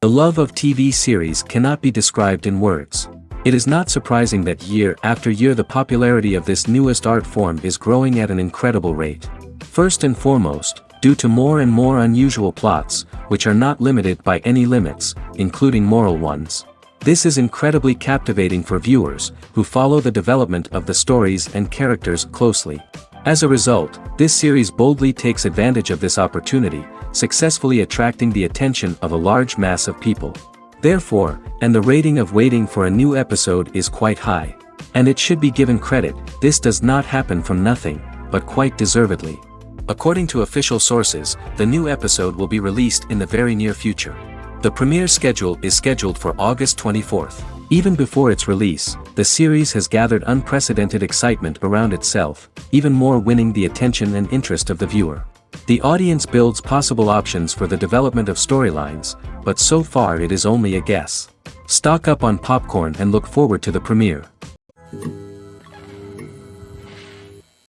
The love of TV series cannot be described in words. It is not surprising that year after year the popularity of this newest art form is growing at an incredible rate. First and foremost, due to more and more unusual plots, which are not limited by any limits, including moral ones. This is incredibly captivating for viewers, who follow the development of the stories and characters closely. As a result, this series boldly takes advantage of this opportunity, successfully attracting the attention of a large mass of people. Therefore, and the rating of waiting for a new episode is quite high. And it should be given credit, this does not happen from nothing, but quite deservedly. According to official sources, the new episode will be released in the very near future. The premiere schedule is scheduled for August 24th. Even before its release, the series has gathered unprecedented excitement around itself, even more winning the attention and interest of the viewer. The audience builds possible options for the development of storylines, but so far it is only a guess. Stock up on popcorn and look forward to the premiere.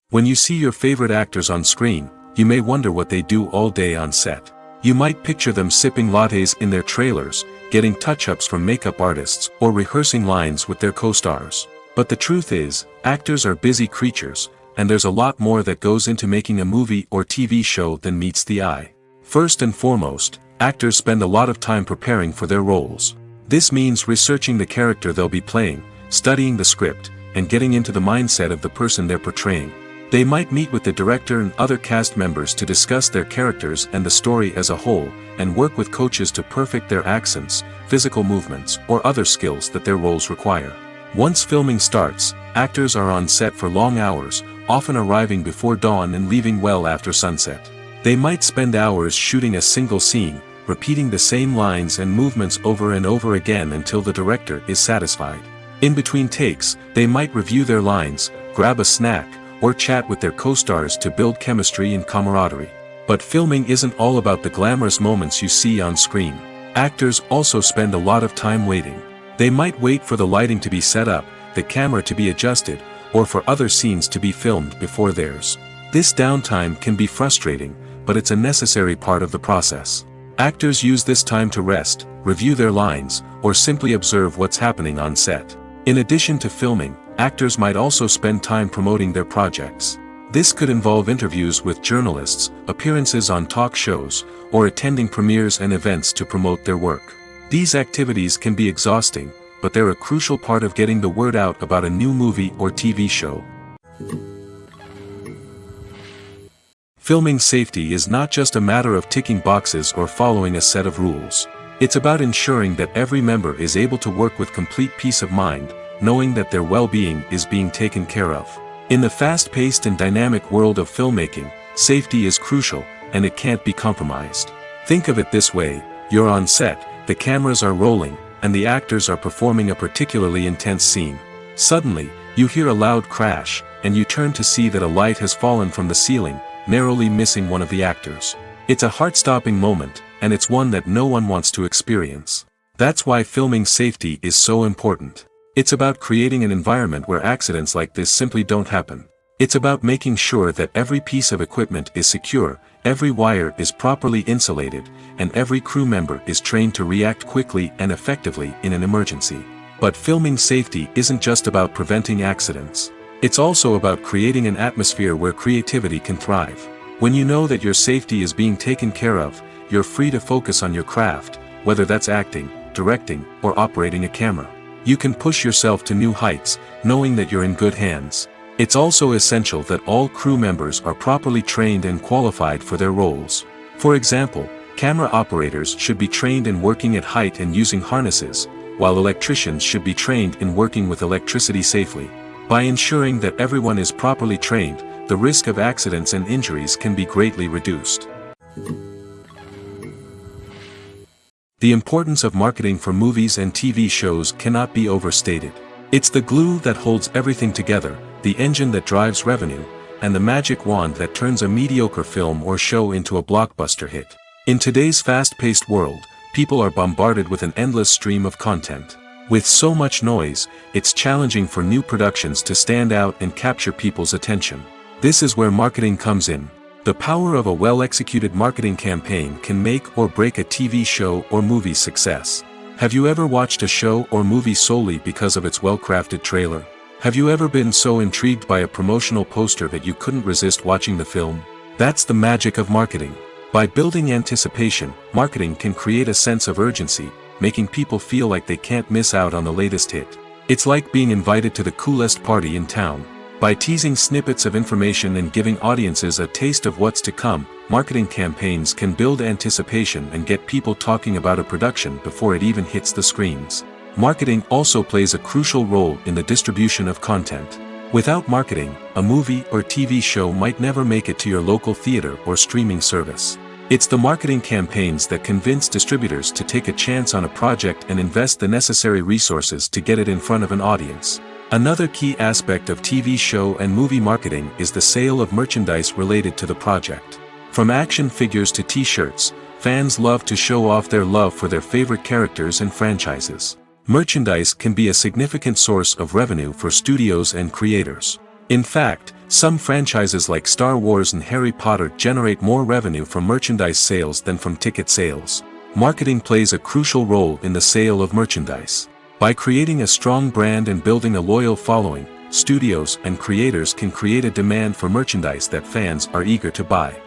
When you see your favorite actors on screen, you may wonder what they do all day on set. You might picture them sipping lattes in their trailers, getting touch-ups from makeup artists, or rehearsing lines with their co-stars. But the truth is, actors are busy creatures, and there's a lot more that goes into making a movie or TV show than meets the eye. First and foremost, actors spend a lot of time preparing for their roles. This means researching the character they'll be playing, studying the script, and getting into the mindset of the person they're portraying. They might meet with the director and other cast members to discuss their characters and the story as a whole, and work with coaches to perfect their accents, physical movements, or other skills that their roles require. Once filming starts, actors are on set for long hours, often arriving before dawn and leaving well after sunset. They might spend hours shooting a single scene, repeating the same lines and movements over and over again until the director is satisfied. In between takes, they might review their lines, grab a snack, or chat with their co-stars to build chemistry and camaraderie. But filming isn't all about the glamorous moments you see on screen. Actors also spend a lot of time waiting. They might wait for the lighting to be set up, the camera to be adjusted, or for other scenes to be filmed before theirs. This downtime can be frustrating, but it's a necessary part of the process. Actors use this time to rest, review their lines, or simply observe what's happening on set. In addition to filming, actors might also spend time promoting their projects. This could involve interviews with journalists, appearances on talk shows, or attending premieres and events to promote their work. These activities can be exhausting, but they're a crucial part of getting the word out about a new movie or TV show. Filming safety is not just a matter of ticking boxes or following a set of rules. It's about ensuring that every member is able to work with complete peace of mind, knowing that their well-being is being taken care of. In the fast-paced and dynamic world of filmmaking, safety is crucial, and it can't be compromised. Think of it this way: you're on set, the cameras are rolling, and the actors are performing a particularly intense scene. Suddenly, you hear a loud crash, and you turn to see that a light has fallen from the ceiling, narrowly missing one of the actors. It's a heart-stopping moment, and it's one that no one wants to experience. That's why filming safety is so important. It's about creating an environment where accidents like this simply don't happen. It's about making sure that every piece of equipment is secure, every wire is properly insulated, and every crew member is trained to react quickly and effectively in an emergency. But filming safety isn't just about preventing accidents. It's also about creating an atmosphere where creativity can thrive. When you know that your safety is being taken care of, you're free to focus on your craft, whether that's acting, directing, or operating a camera. You can push yourself to new heights, knowing that you're in good hands. It's also essential that all crew members are properly trained and qualified for their roles. For example, camera operators should be trained in working at height and using harnesses, while electricians should be trained in working with electricity safely. By ensuring that everyone is properly trained, the risk of accidents and injuries can be greatly reduced. The importance of marketing for movies and TV shows cannot be overstated. It's the glue that holds everything together, the engine that drives revenue, and the magic wand that turns a mediocre film or show into a blockbuster hit. In today's fast-paced world, people are bombarded with an endless stream of content. With so much noise, it's challenging for new productions to stand out and capture people's attention. This is where marketing comes in. The power of a well-executed marketing campaign can make or break a TV show or movie's success. Have you ever watched a show or movie solely because of its well-crafted trailer? Have you ever been so intrigued by a promotional poster that you couldn't resist watching the film? That's the magic of marketing. By building anticipation, marketing can create a sense of urgency, making people feel like they can't miss out on the latest hit. It's like being invited to the coolest party in town. By teasing snippets of information and giving audiences a taste of what's to come, marketing campaigns can build anticipation and get people talking about a production before it even hits the screens. Marketing also plays a crucial role in the distribution of content. Without marketing, a movie or TV show might never make it to your local theater or streaming service. It's the marketing campaigns that convince distributors to take a chance on a project and invest the necessary resources to get it in front of an audience. Another key aspect of TV show and movie marketing is the sale of merchandise related to the project. From action figures to t-shirts, fans love to show off their love for their favorite characters and franchises. Merchandise can be a significant source of revenue for studios and creators. In fact, some franchises like Star Wars and Harry Potter generate more revenue from merchandise sales than from ticket sales. Marketing plays a crucial role in the sale of merchandise. By creating a strong brand and building a loyal following, studios and creators can create a demand for merchandise that fans are eager to buy.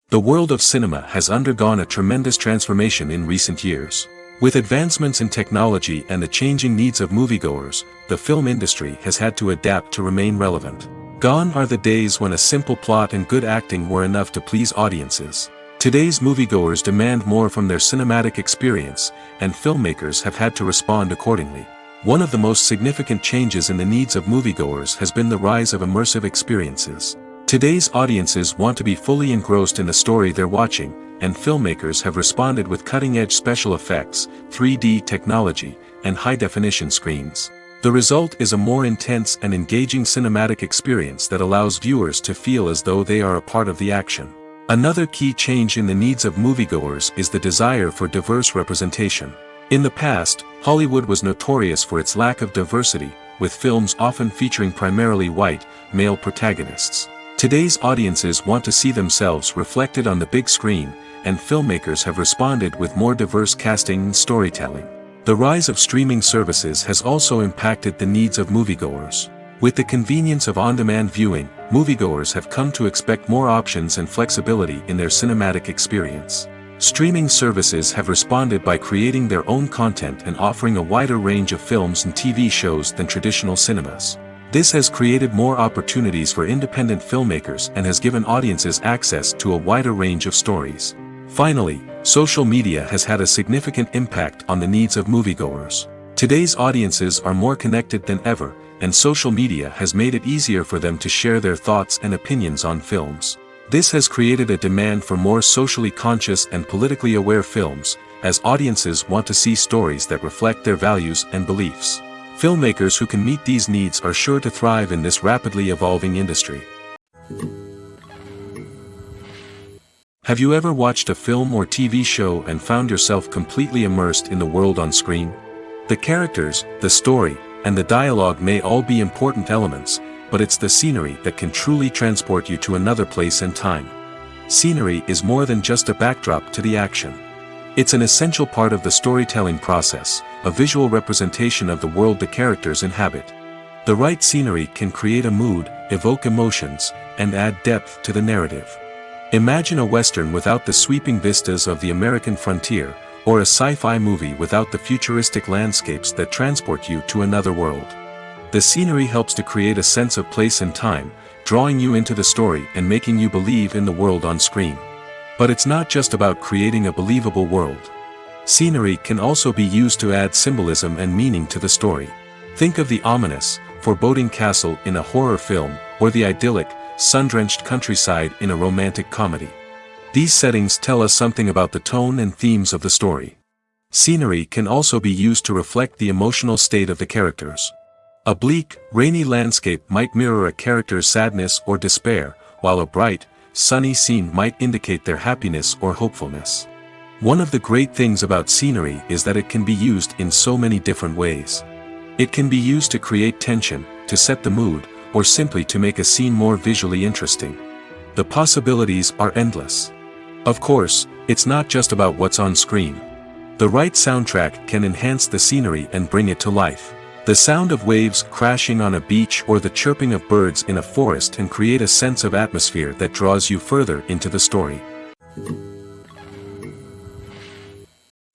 The world of cinema has undergone a tremendous transformation in recent years. With advancements in technology and the changing needs of moviegoers, the film industry has had to adapt to remain relevant. Gone are the days when a simple plot and good acting were enough to please audiences. Today's moviegoers demand more from their cinematic experience, and filmmakers have had to respond accordingly. One of the most significant changes in the needs of moviegoers has been the rise of immersive experiences. Today's audiences want to be fully engrossed in the story they're watching, and filmmakers have responded with cutting-edge special effects, 3D technology, and high-definition screens. The result is a more intense and engaging cinematic experience that allows viewers to feel as though they are a part of the action. Another key change in the needs of moviegoers is the desire for diverse representation. In the past, Hollywood was notorious for its lack of diversity, with films often featuring primarily white, male protagonists. Today's audiences want to see themselves reflected on the big screen, and filmmakers have responded with more diverse casting and storytelling. The rise of streaming services has also impacted the needs of moviegoers. With the convenience of on-demand viewing, moviegoers have come to expect more options and flexibility in their cinematic experience. Streaming services have responded by creating their own content and offering a wider range of films and TV shows than traditional cinemas. This has created more opportunities for independent filmmakers and has given audiences access to a wider range of stories. Finally, social media has had a significant impact on the needs of moviegoers. Today's audiences are more connected than ever, and social media has made it easier for them to share their thoughts and opinions on films. This has created a demand for more socially conscious and politically aware films, as audiences want to see stories that reflect their values and beliefs. Filmmakers who can meet these needs are sure to thrive in this rapidly evolving industry. Have you ever watched a film or TV show and found yourself completely immersed in the world on screen? The characters, the story, and the dialogue may all be important elements, but it's the scenery that can truly transport you to another place and time. Scenery is more than just a backdrop to the action. It's an essential part of the storytelling process, a visual representation of the world the characters inhabit. The right scenery can create a mood, evoke emotions, and add depth to the narrative. Imagine a western without the sweeping vistas of the American frontier, or a sci-fi movie without the futuristic landscapes that transport you to another world. The scenery helps to create a sense of place and time, drawing you into the story and making you believe in the world on screen. But it's not just about creating a believable world. Scenery can also be used to add symbolism and meaning to the story. Think of the ominous, foreboding castle in a horror film, or the idyllic, sun-drenched countryside in a romantic comedy. These settings tell us something about the tone and themes of the story. Scenery can also be used to reflect the emotional state of the characters. A bleak, rainy landscape might mirror a character's sadness or despair, while a bright, sunny scene might indicate their happiness or hopefulness. One of the great things about scenery is that it can be used in so many different ways. It can be used to create tension, to set the mood, or simply to make a scene more visually interesting. The possibilities are endless. Of course, it's not just about what's on screen. The right soundtrack can enhance the scenery and bring it to life. The sound of waves crashing on a beach or the chirping of birds in a forest can create a sense of atmosphere that draws you further into the story.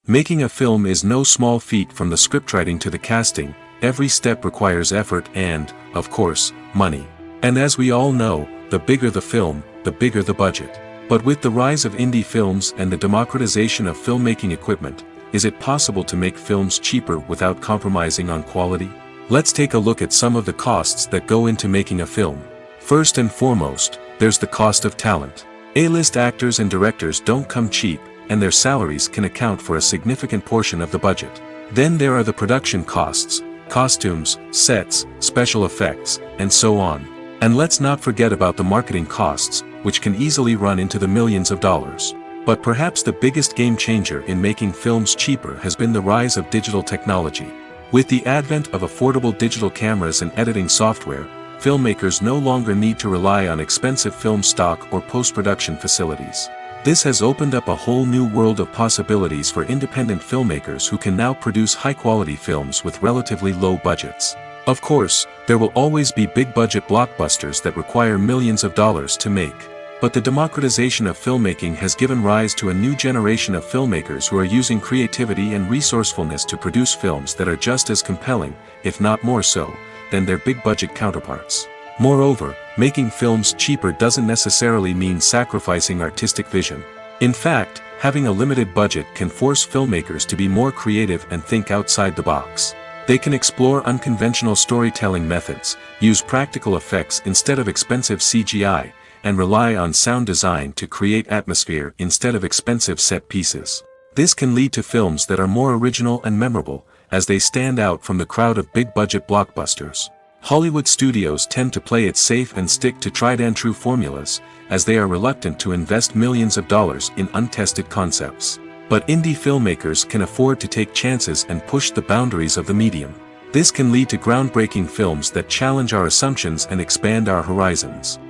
Making a film is no small feat. From the scriptwriting to the casting, every step requires effort and, of course, money. And as we all know, the bigger the film, the bigger the budget. But with the rise of indie films and the democratization of filmmaking equipment, is it possible to make films cheaper without compromising on quality? Let's take a look at some of the costs that go into making a film. First and foremost, there's the cost of talent. A-list actors and directors don't come cheap, and their salaries can account for a significant portion of the budget. Then there are the production costs, costumes, sets, special effects, and so on. And let's not forget about the marketing costs, which can easily run into the millions of dollars. But perhaps the biggest game changer in making films cheaper has been the rise of digital technology. With the advent of affordable digital cameras and editing software, filmmakers no longer need to rely on expensive film stock or post-production facilities. This has opened up a whole new world of possibilities for independent filmmakers who can now produce high-quality films with relatively low budgets. Of course, there will always be big-budget blockbusters that require millions of dollars to make. But the democratization of filmmaking has given rise to a new generation of filmmakers who are using creativity and resourcefulness to produce films that are just as compelling, if not more so, than their big-budget counterparts. Moreover, making films cheaper doesn't necessarily mean sacrificing artistic vision. In fact, having a limited budget can force filmmakers to be more creative and think outside the box. They can explore unconventional storytelling methods, use practical effects instead of expensive CGI, and rely on sound design to create atmosphere instead of expensive set pieces. This can lead to films that are more original and memorable, as they stand out from the crowd of big-budget blockbusters. Hollywood studios tend to play it safe and stick to tried-and-true formulas, as they are reluctant to invest millions of dollars in untested concepts. But indie filmmakers can afford to take chances and push the boundaries of the medium. This can lead to groundbreaking films that challenge our assumptions and expand our horizons.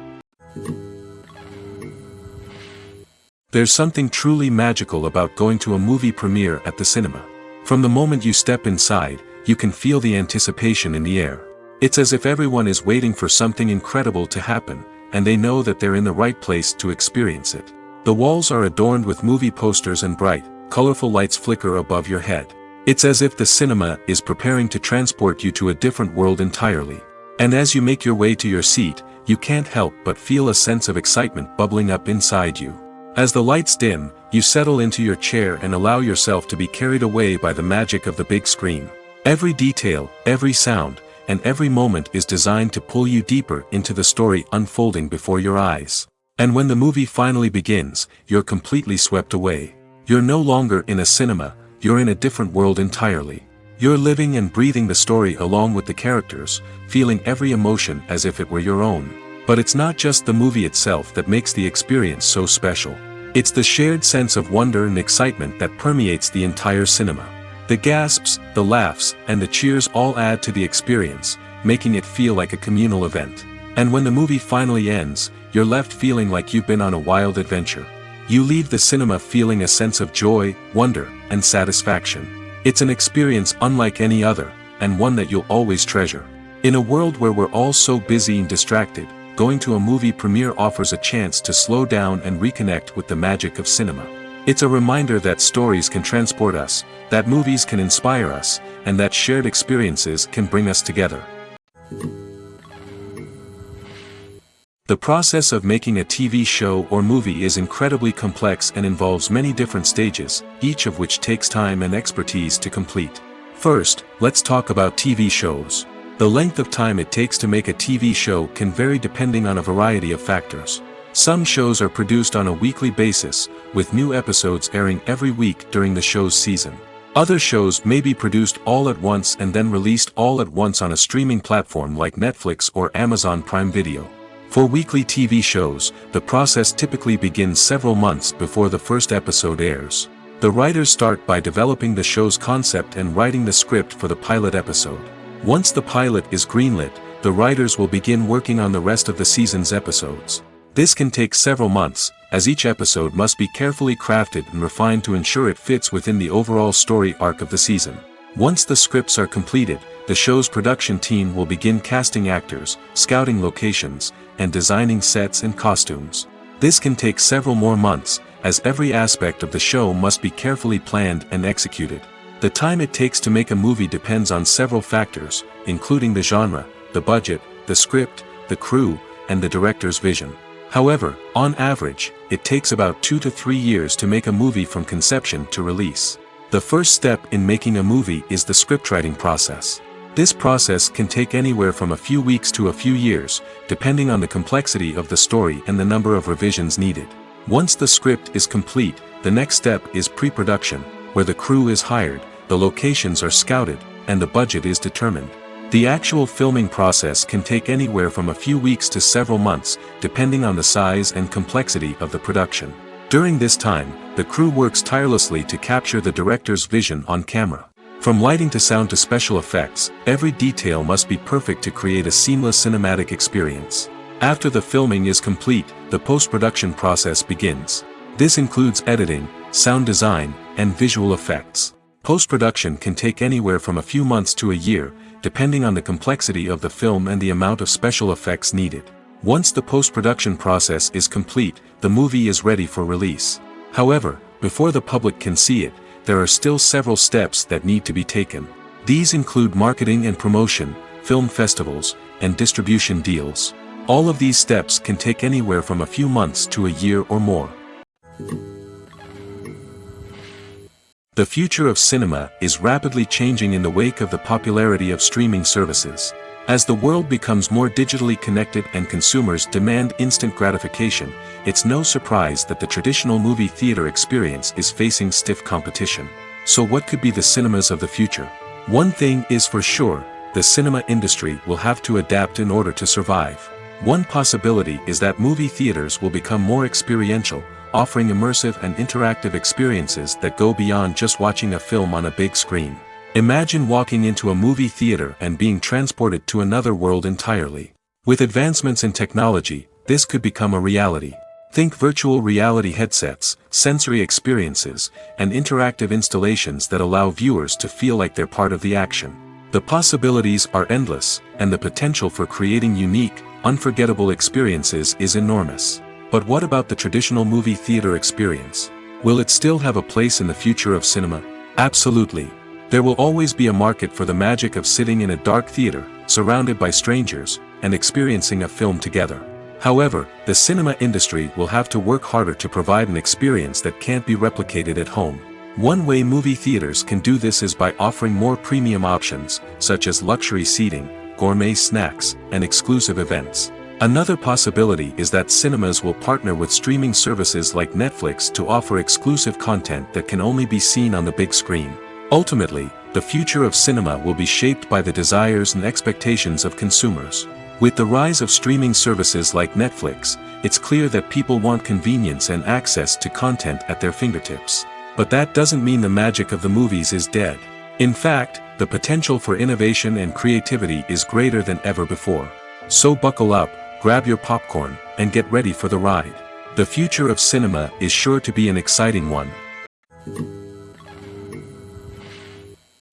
There's something truly magical about going to a movie premiere at the cinema. From the moment you step inside, you can feel the anticipation in the air. It's as if everyone is waiting for something incredible to happen, and they know that they're in the right place to experience it. The walls are adorned with movie posters and bright, colorful lights flicker above your head. It's as if the cinema is preparing to transport you to a different world entirely. And as you make your way to your seat, you can't help but feel a sense of excitement bubbling up inside you. As the lights dim, you settle into your chair and allow yourself to be carried away by the magic of the big screen. Every detail, every sound, and every moment is designed to pull you deeper into the story unfolding before your eyes. And when the movie finally begins, you're completely swept away. You're no longer in a cinema, you're in a different world entirely. You're living and breathing the story along with the characters, feeling every emotion as if it were your own. But it's not just the movie itself that makes the experience so special. It's the shared sense of wonder and excitement that permeates the entire cinema. The gasps, the laughs, and the cheers all add to the experience, making it feel like a communal event. And when the movie finally ends, you're left feeling like you've been on a wild adventure. You leave the cinema feeling a sense of joy, wonder, and satisfaction. It's an experience unlike any other, and one that you'll always treasure. In a world where we're all so busy and distracted, going to a movie premiere offers a chance to slow down and reconnect with the magic of cinema. It's a reminder that stories can transport us, that movies can inspire us, and that shared experiences can bring us together. The process of making a TV show or movie is incredibly complex and involves many different stages, each of which takes time and expertise to complete. First, let's talk about TV shows. The length of time it takes to make a TV show can vary depending on a variety of factors. Some shows are produced on a weekly basis, with new episodes airing every week during the show's season. Other shows may be produced all at once and then released all at once on a streaming platform like Netflix or Amazon Prime Video. For weekly TV shows, the process typically begins several months before the first episode airs. The writers start by developing the show's concept and writing the script for the pilot episode. Once the pilot is greenlit, the writers will begin working on the rest of the season's episodes. This can take several months, as each episode must be carefully crafted and refined to ensure it fits within the overall story arc of the season. Once the scripts are completed, the show's production team will begin casting actors, scouting locations, and designing sets and costumes. This can take several more months, as every aspect of the show must be carefully planned and executed. The time it takes to make a movie depends on several factors, including the genre, the budget, the script, the crew, and the director's vision. However, on average, it takes about 2 to 3 years to make a movie from conception to release. The first step in making a movie is the scriptwriting process. This process can take anywhere from a few weeks to a few years, depending on the complexity of the story and the number of revisions needed. Once the script is complete, the next step is pre-production, where the crew is hired, the locations are scouted, and the budget is determined. The actual filming process can take anywhere from a few weeks to several months, depending on the size and complexity of the production. During this time, the crew works tirelessly to capture the director's vision on camera. From lighting to sound to special effects, every detail must be perfect to create a seamless cinematic experience. After the filming is complete, the post-production process begins. This includes editing, sound design, and visual effects. Post-production can take anywhere from a few months to a year, depending on the complexity of the film and the amount of special effects needed. Once the post-production process is complete, the movie is ready for release. However, before the public can see it, there are still several steps that need to be taken. These include marketing and promotion, film festivals, and distribution deals. All of these steps can take anywhere from a few months to a year or more. The future of cinema is rapidly changing in the wake of the popularity of streaming services. As the world becomes more digitally connected and consumers demand instant gratification, it's no surprise that the traditional movie theater experience is facing stiff competition. So what could be the cinemas of the future? One thing is for sure, the cinema industry will have to adapt in order to survive. One possibility is that movie theaters will become more experiential, offering immersive and interactive experiences that go beyond just watching a film on a big screen. Imagine walking into a movie theater and being transported to another world entirely. With advancements in technology, this could become a reality. Think virtual reality headsets, sensory experiences, and interactive installations that allow viewers to feel like they're part of the action. The possibilities are endless, and the potential for creating unique, unforgettable experiences is enormous. But what about the traditional movie theater experience? Will it still have a place in the future of cinema? Absolutely. There will always be a market for the magic of sitting in a dark theater, surrounded by strangers, and experiencing a film together. However, the cinema industry will have to work harder to provide an experience that can't be replicated at home. One way movie theaters can do this is by offering more premium options, such as luxury seating, gourmet snacks, and exclusive events. Another possibility is that cinemas will partner with streaming services like Netflix to offer exclusive content that can only be seen on the big screen. Ultimately, the future of cinema will be shaped by the desires and expectations of consumers. With the rise of streaming services like Netflix, it's clear that people want convenience and access to content at their fingertips. But that doesn't mean the magic of the movies is dead. In fact, the potential for innovation and creativity is greater than ever before. So buckle up, grab your popcorn, and get ready for the ride. The future of cinema is sure to be an exciting one.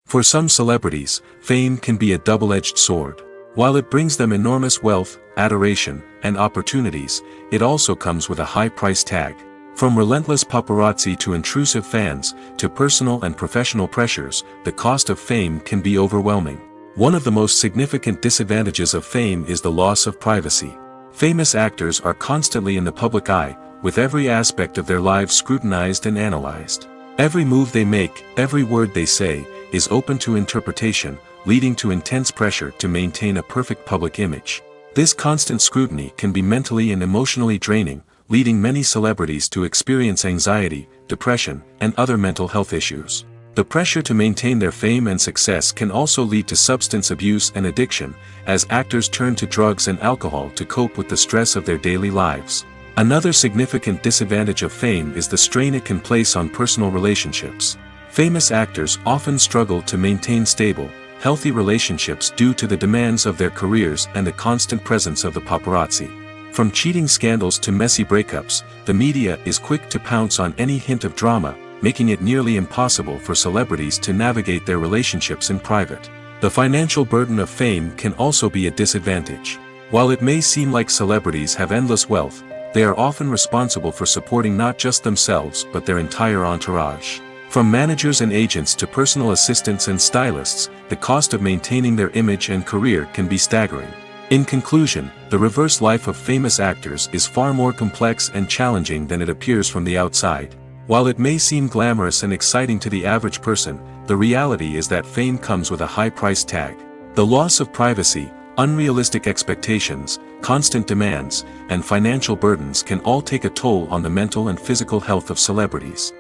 For some celebrities, fame can be a double-edged sword. While it brings them enormous wealth, adoration, and opportunities, it also comes with a high price tag. From relentless paparazzi to intrusive fans, to personal and professional pressures, the cost of fame can be overwhelming. One of the most significant disadvantages of fame is the loss of privacy. Famous actors are constantly in the public eye, with every aspect of their lives scrutinized and analyzed. Every move they make, every word they say, is open to interpretation, leading to intense pressure to maintain a perfect public image. This constant scrutiny can be mentally and emotionally draining, leading many celebrities to experience anxiety, depression, and other mental health issues. The pressure to maintain their fame and success can also lead to substance abuse and addiction, as actors turn to drugs and alcohol to cope with the stress of their daily lives. Another significant disadvantage of fame is the strain it can place on personal relationships. Famous actors often struggle to maintain stable, healthy relationships due to the demands of their careers and the constant presence of the paparazzi. From cheating scandals to messy breakups, the media is quick to pounce on any hint of drama, making it nearly impossible for celebrities to navigate their relationships in private. The financial burden of fame can also be a disadvantage. While it may seem like celebrities have endless wealth, they are often responsible for supporting not just themselves but their entire entourage. From managers and agents to personal assistants and stylists, the cost of maintaining their image and career can be staggering. In conclusion, the reverse life of famous actors is far more complex and challenging than it appears from the outside. While it may seem glamorous and exciting to the average person, the reality is that fame comes with a high price tag. The loss of privacy, unrealistic expectations, constant demands, and financial burdens can all take a toll on the mental and physical health of celebrities.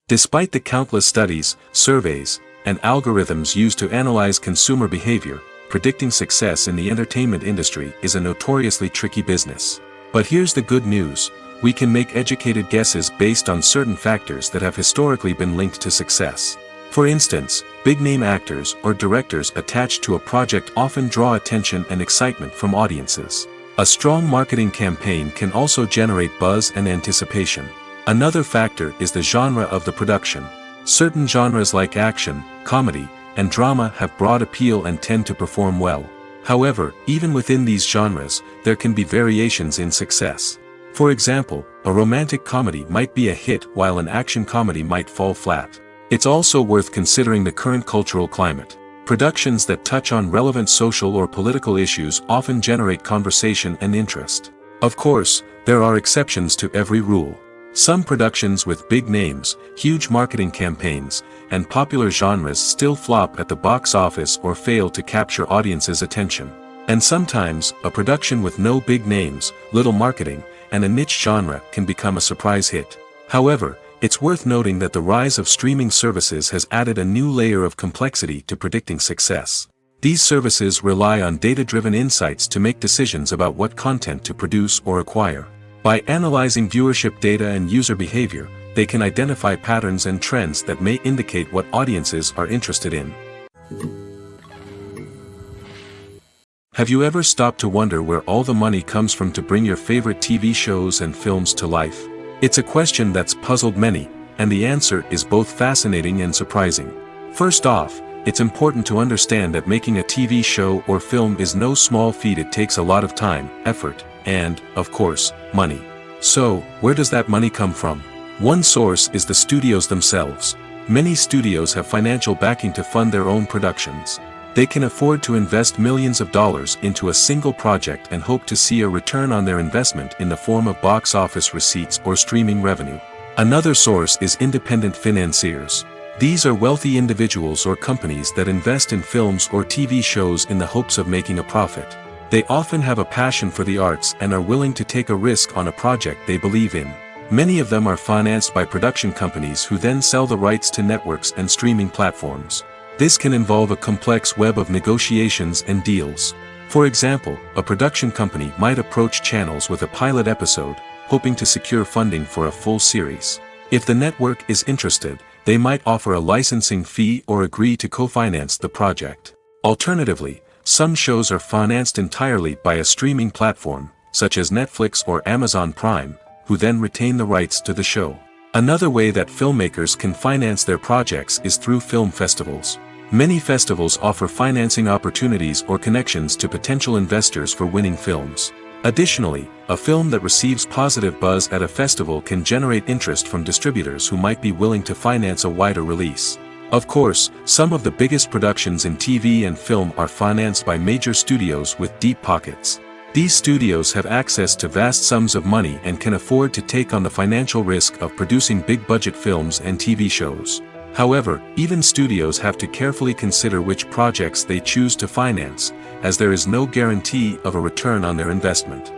Despite the countless studies, surveys, and algorithms used to analyze consumer behavior, predicting success in the entertainment industry is a notoriously tricky business. But here's the good news: we can make educated guesses based on certain factors that have historically been linked to success. For instance, big-name actors or directors attached to a project often draw attention and excitement from audiences. A strong marketing campaign can also generate buzz and anticipation. Another factor is the genre of the production. Certain genres like action, comedy, and drama have broad appeal and tend to perform well. However, even within these genres, there can be variations in success. For example, a romantic comedy might be a hit while an action comedy might fall flat. It's also worth considering the current cultural climate. Productions that touch on relevant social or political issues often generate conversation and interest. Of course, there are exceptions to every rule. Some productions with big names, huge marketing campaigns, and popular genres still flop at the box office or fail to capture audiences' attention. And sometimes, a production with no big names, little marketing, and a niche genre can become a surprise hit. However, it's worth noting that the rise of streaming services has added a new layer of complexity to predicting success. These services rely on data-driven insights to make decisions about what content to produce or acquire. By analyzing viewership data and user behavior, they can identify patterns and trends that may indicate what audiences are interested in. Have you ever stopped to wonder where all the money comes from to bring your favorite TV shows and films to life? It's a question that's puzzled many, and the answer is both fascinating and surprising. First off, it's important to understand that making a TV show or film is no small feat. It takes a lot of time, effort, and, of course, money. So, where does that money come from? One source is the studios themselves. Many studios have financial backing to fund their own productions. They can afford to invest millions of dollars into a single project and hope to see a return on their investment in the form of box office receipts or streaming revenue. Another source is independent financiers. These are wealthy individuals or companies that invest in films or TV shows in the hopes of making a profit. They often have a passion for the arts and are willing to take a risk on a project they believe in. Many of them are financed by production companies who then sell the rights to networks and streaming platforms. This can involve a complex web of negotiations and deals. For example, a production company might approach channels with a pilot episode, hoping to secure funding for a full series. If the network is interested, they might offer a licensing fee or agree to co-finance the project. Alternatively, some shows are financed entirely by a streaming platform, such as Netflix or Amazon Prime, who then retain the rights to the show. Another way that filmmakers can finance their projects is through film festivals. Many festivals offer financing opportunities or connections to potential investors for winning films. Additionally, a film that receives positive buzz at a festival can generate interest from distributors who might be willing to finance a wider release. Of course, some of the biggest productions in TV and film are financed by major studios with deep pockets. These studios have access to vast sums of money and can afford to take on the financial risk of producing big-budget films and TV shows. However, even studios have to carefully consider which projects they choose to finance, as there is no guarantee of a return on their investment.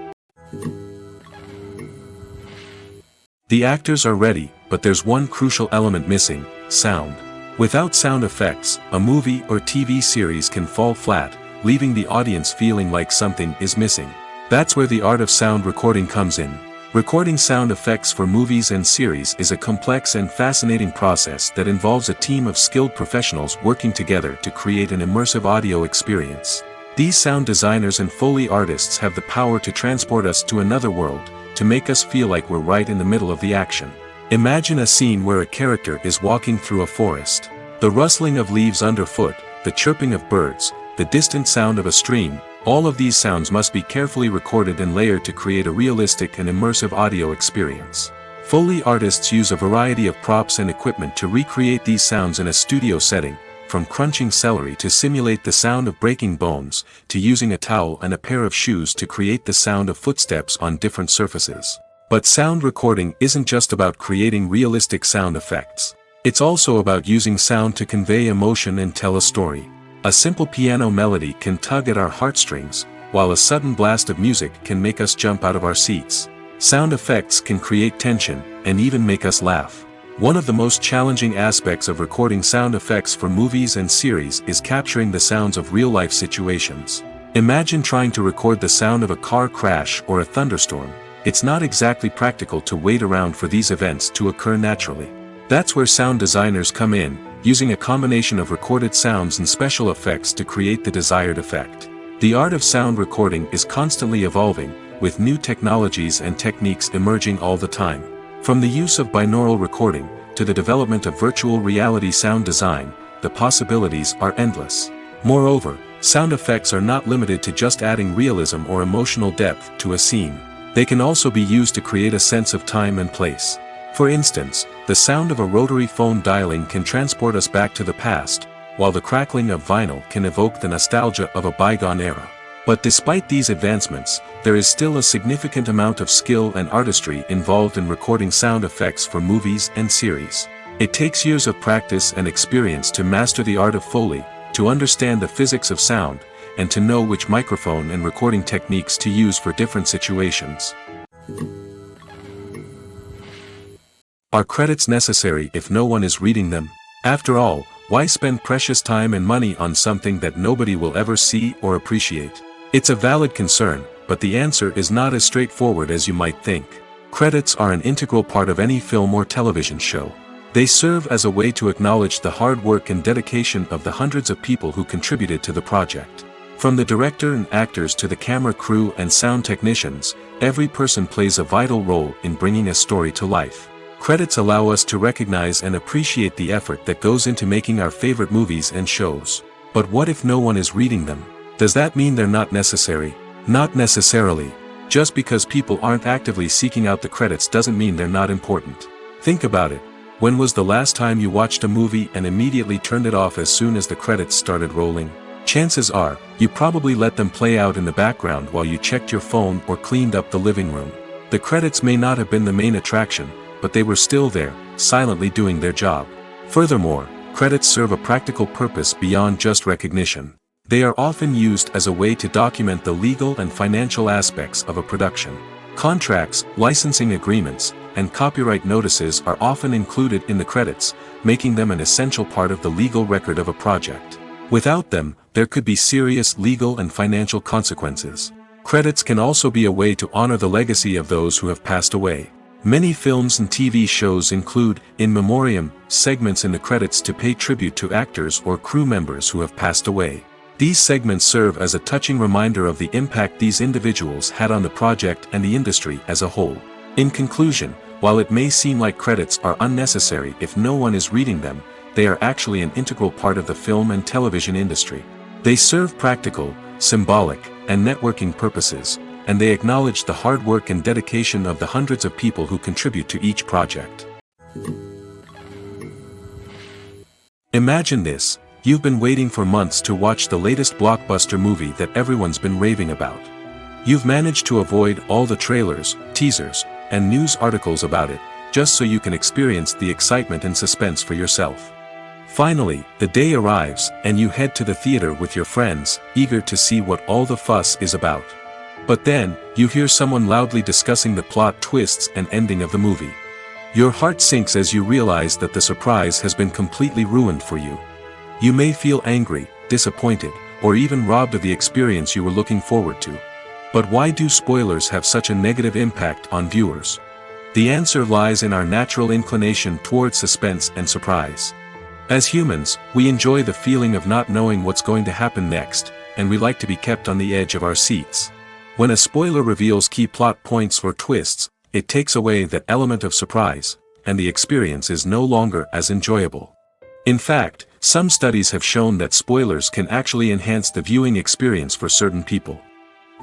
The actors are ready, but there's one crucial element missing: sound. Without sound effects, a movie or TV series can fall flat, leaving the audience feeling like something is missing. That's where the art of sound recording comes in. Recording sound effects for movies and series is a complex and fascinating process that involves a team of skilled professionals working together to create an immersive audio experience. These sound designers and Foley artists have the power to transport us to another world, to make us feel like we're right in the middle of the action. Imagine a scene where a character is walking through a forest. The rustling of leaves underfoot, the chirping of birds, the distant sound of a stream, all of these sounds must be carefully recorded and layered to create a realistic and immersive audio experience. Foley artists use a variety of props and equipment to recreate these sounds in a studio setting, from crunching celery to simulate the sound of breaking bones, to using a towel and a pair of shoes to create the sound of footsteps on different surfaces. But sound recording isn't just about creating realistic sound effects. It's also about using sound to convey emotion and tell a story. A simple piano melody can tug at our heartstrings, while a sudden blast of music can make us jump out of our seats. Sound effects can create tension, and even make us laugh. One of the most challenging aspects of recording sound effects for movies and series is capturing the sounds of real-life situations. Imagine trying to record the sound of a car crash or a thunderstorm. It's not exactly practical to wait around for these events to occur naturally. That's where sound designers come in, using a combination of recorded sounds and special effects to create the desired effect. The art of sound recording is constantly evolving, with new technologies and techniques emerging all the time. From the use of binaural recording, to the development of virtual reality sound design, the possibilities are endless. Moreover, sound effects are not limited to just adding realism or emotional depth to a scene. They can also be used to create a sense of time and place. For instance, the sound of a rotary phone dialing can transport us back to the past, while the crackling of vinyl can evoke the nostalgia of a bygone era. But despite these advancements, there is still a significant amount of skill and artistry involved in recording sound effects for movies and series. It takes years of practice and experience to master the art of Foley, to understand the physics of sound, and to know which microphone and recording techniques to use for different situations. Are credits necessary if no one is reading them? After all, why spend precious time and money on something that nobody will ever see or appreciate? It's a valid concern, but the answer is not as straightforward as you might think. Credits are an integral part of any film or television show. They serve as a way to acknowledge the hard work and dedication of the hundreds of people who contributed to the project. From the director and actors to the camera crew and sound technicians, every person plays a vital role in bringing a story to life. Credits allow us to recognize and appreciate the effort that goes into making our favorite movies and shows. But what if no one is reading them? Does that mean they're not necessary? Not necessarily. Just because people aren't actively seeking out the credits doesn't mean they're not important. Think about it. When was the last time you watched a movie and immediately turned it off as soon as the credits started rolling? Chances are, you probably let them play out in the background while you checked your phone or cleaned up the living room. The credits may not have been the main attraction, but they were still there, silently doing their job. Furthermore, credits serve a practical purpose beyond just recognition. They are often used as a way to document the legal and financial aspects of a production. Contracts, licensing agreements, and copyright notices are often included in the credits, making them an essential part of the legal record of a project. Without them, there could be serious legal and financial consequences. Credits can also be a way to honor the legacy of those who have passed away. Many films and TV shows include, in memoriam, segments in the credits to pay tribute to actors or crew members who have passed away. These segments serve as a touching reminder of the impact these individuals had on the project and the industry as a whole. In conclusion, while it may seem like credits are unnecessary if no one is reading them, they are actually an integral part of the film and television industry. They serve practical, symbolic, and networking purposes, and they acknowledge the hard work and dedication of the hundreds of people who contribute to each project. Imagine this: you've been waiting for months to watch the latest blockbuster movie that everyone's been raving about. You've managed to avoid all the trailers, teasers, and news articles about it, just so you can experience the excitement and suspense for yourself. Finally, the day arrives, and you head to the theater with your friends, eager to see what all the fuss is about. But then, you hear someone loudly discussing the plot twists and ending of the movie. Your heart sinks as you realize that the surprise has been completely ruined for you. You may feel angry, disappointed, or even robbed of the experience you were looking forward to. But why do spoilers have such a negative impact on viewers? The answer lies in our natural inclination toward suspense and surprise. As humans, we enjoy the feeling of not knowing what's going to happen next, and we like to be kept on the edge of our seats. When a spoiler reveals key plot points or twists, it takes away that element of surprise, and the experience is no longer as enjoyable. In fact, some studies have shown that spoilers can actually enhance the viewing experience for certain people.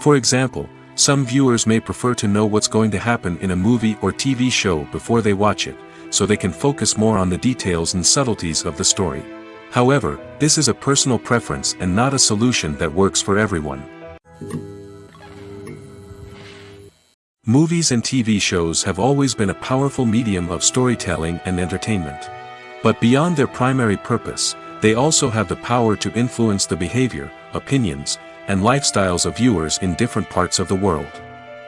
For example, some viewers may prefer to know what's going to happen in a movie or TV show before they watch it, so they can focus more on the details and subtleties of the story. However, this is a personal preference and not a solution that works for everyone. Movies and TV shows have always been a powerful medium of storytelling and entertainment. But beyond their primary purpose, they also have the power to influence the behavior, opinions, and lifestyles of viewers in different parts of the world.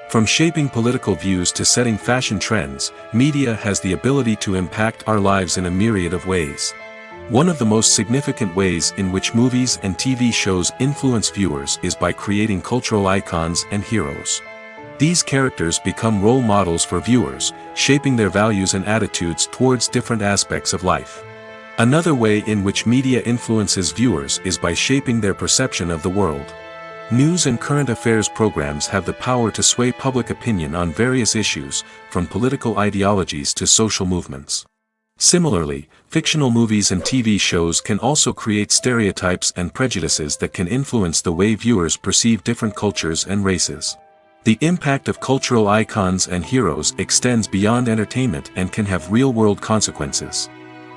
From shaping political views to setting fashion trends, media has the ability to impact our lives in a myriad of ways. One of the most significant ways in which movies and TV shows influence viewers is by creating cultural icons and heroes. These characters become role models for viewers, shaping their values and attitudes towards different aspects of life. Another way in which media influences viewers is by shaping their perception of the world. News and current affairs programs have the power to sway public opinion on various issues, from political ideologies to social movements. Similarly, fictional movies and TV shows can also create stereotypes and prejudices that can influence the way viewers perceive different cultures and races. The impact of cultural icons and heroes extends beyond entertainment and can have real-world consequences.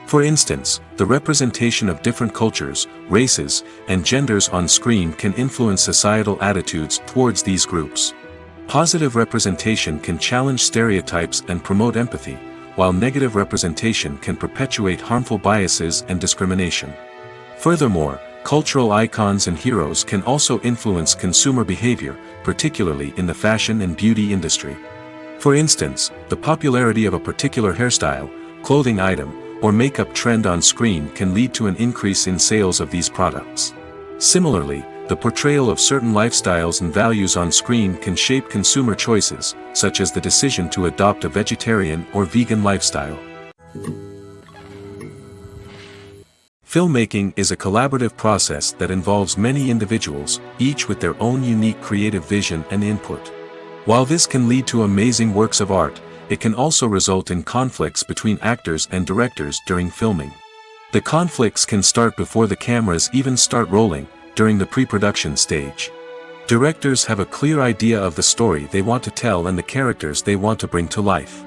For instance, the representation of different cultures, races, and genders on screen can influence societal attitudes towards these groups. Positive representation can challenge stereotypes and promote empathy, while negative representation can perpetuate harmful biases and discrimination. Furthermore, cultural icons and heroes can also influence consumer behavior, particularly in the fashion and beauty industry. For instance, the popularity of a particular hairstyle, clothing item, or makeup trend on screen can lead to an increase in sales of these products. Similarly, the portrayal of certain lifestyles and values on screen can shape consumer choices, such as the decision to adopt a vegetarian or vegan lifestyle. Filmmaking is a collaborative process that involves many individuals, each with their own unique creative vision and input. While this can lead to amazing works of art, it can also result in conflicts between actors and directors during filming. The conflicts can start before the cameras even start rolling, during the pre-production stage. Directors have a clear idea of the story they want to tell and the characters they want to bring to life.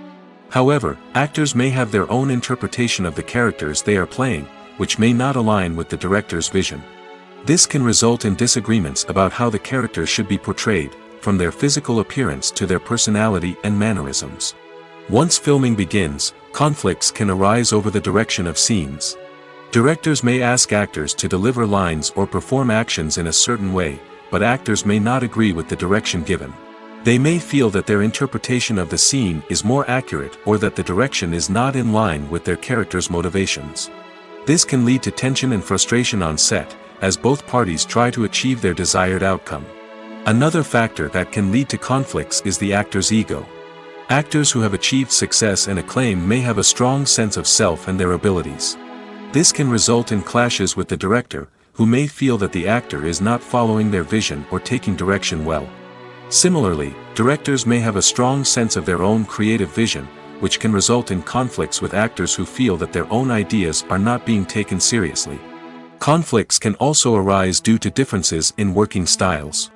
However, actors may have their own interpretation of the characters they are playing, which may not align with the director's vision. This can result in disagreements about how the characters should be portrayed, from their physical appearance to their personality and mannerisms. Once filming begins, conflicts can arise over the direction of scenes. Directors may ask actors to deliver lines or perform actions in a certain way, but actors may not agree with the direction given. They may feel that their interpretation of the scene is more accurate or that the direction is not in line with their character's motivations. This can lead to tension and frustration on set, as both parties try to achieve their desired outcome. Another factor that can lead to conflicts is the actor's ego. Actors who have achieved success and acclaim may have a strong sense of self and their abilities. This can result in clashes with the director, who may feel that the actor is not following their vision or taking direction well. Similarly, directors may have a strong sense of their own creative vision, which can result in conflicts with actors who feel that their own ideas are not being taken seriously. Conflicts can also arise due to differences in working styles.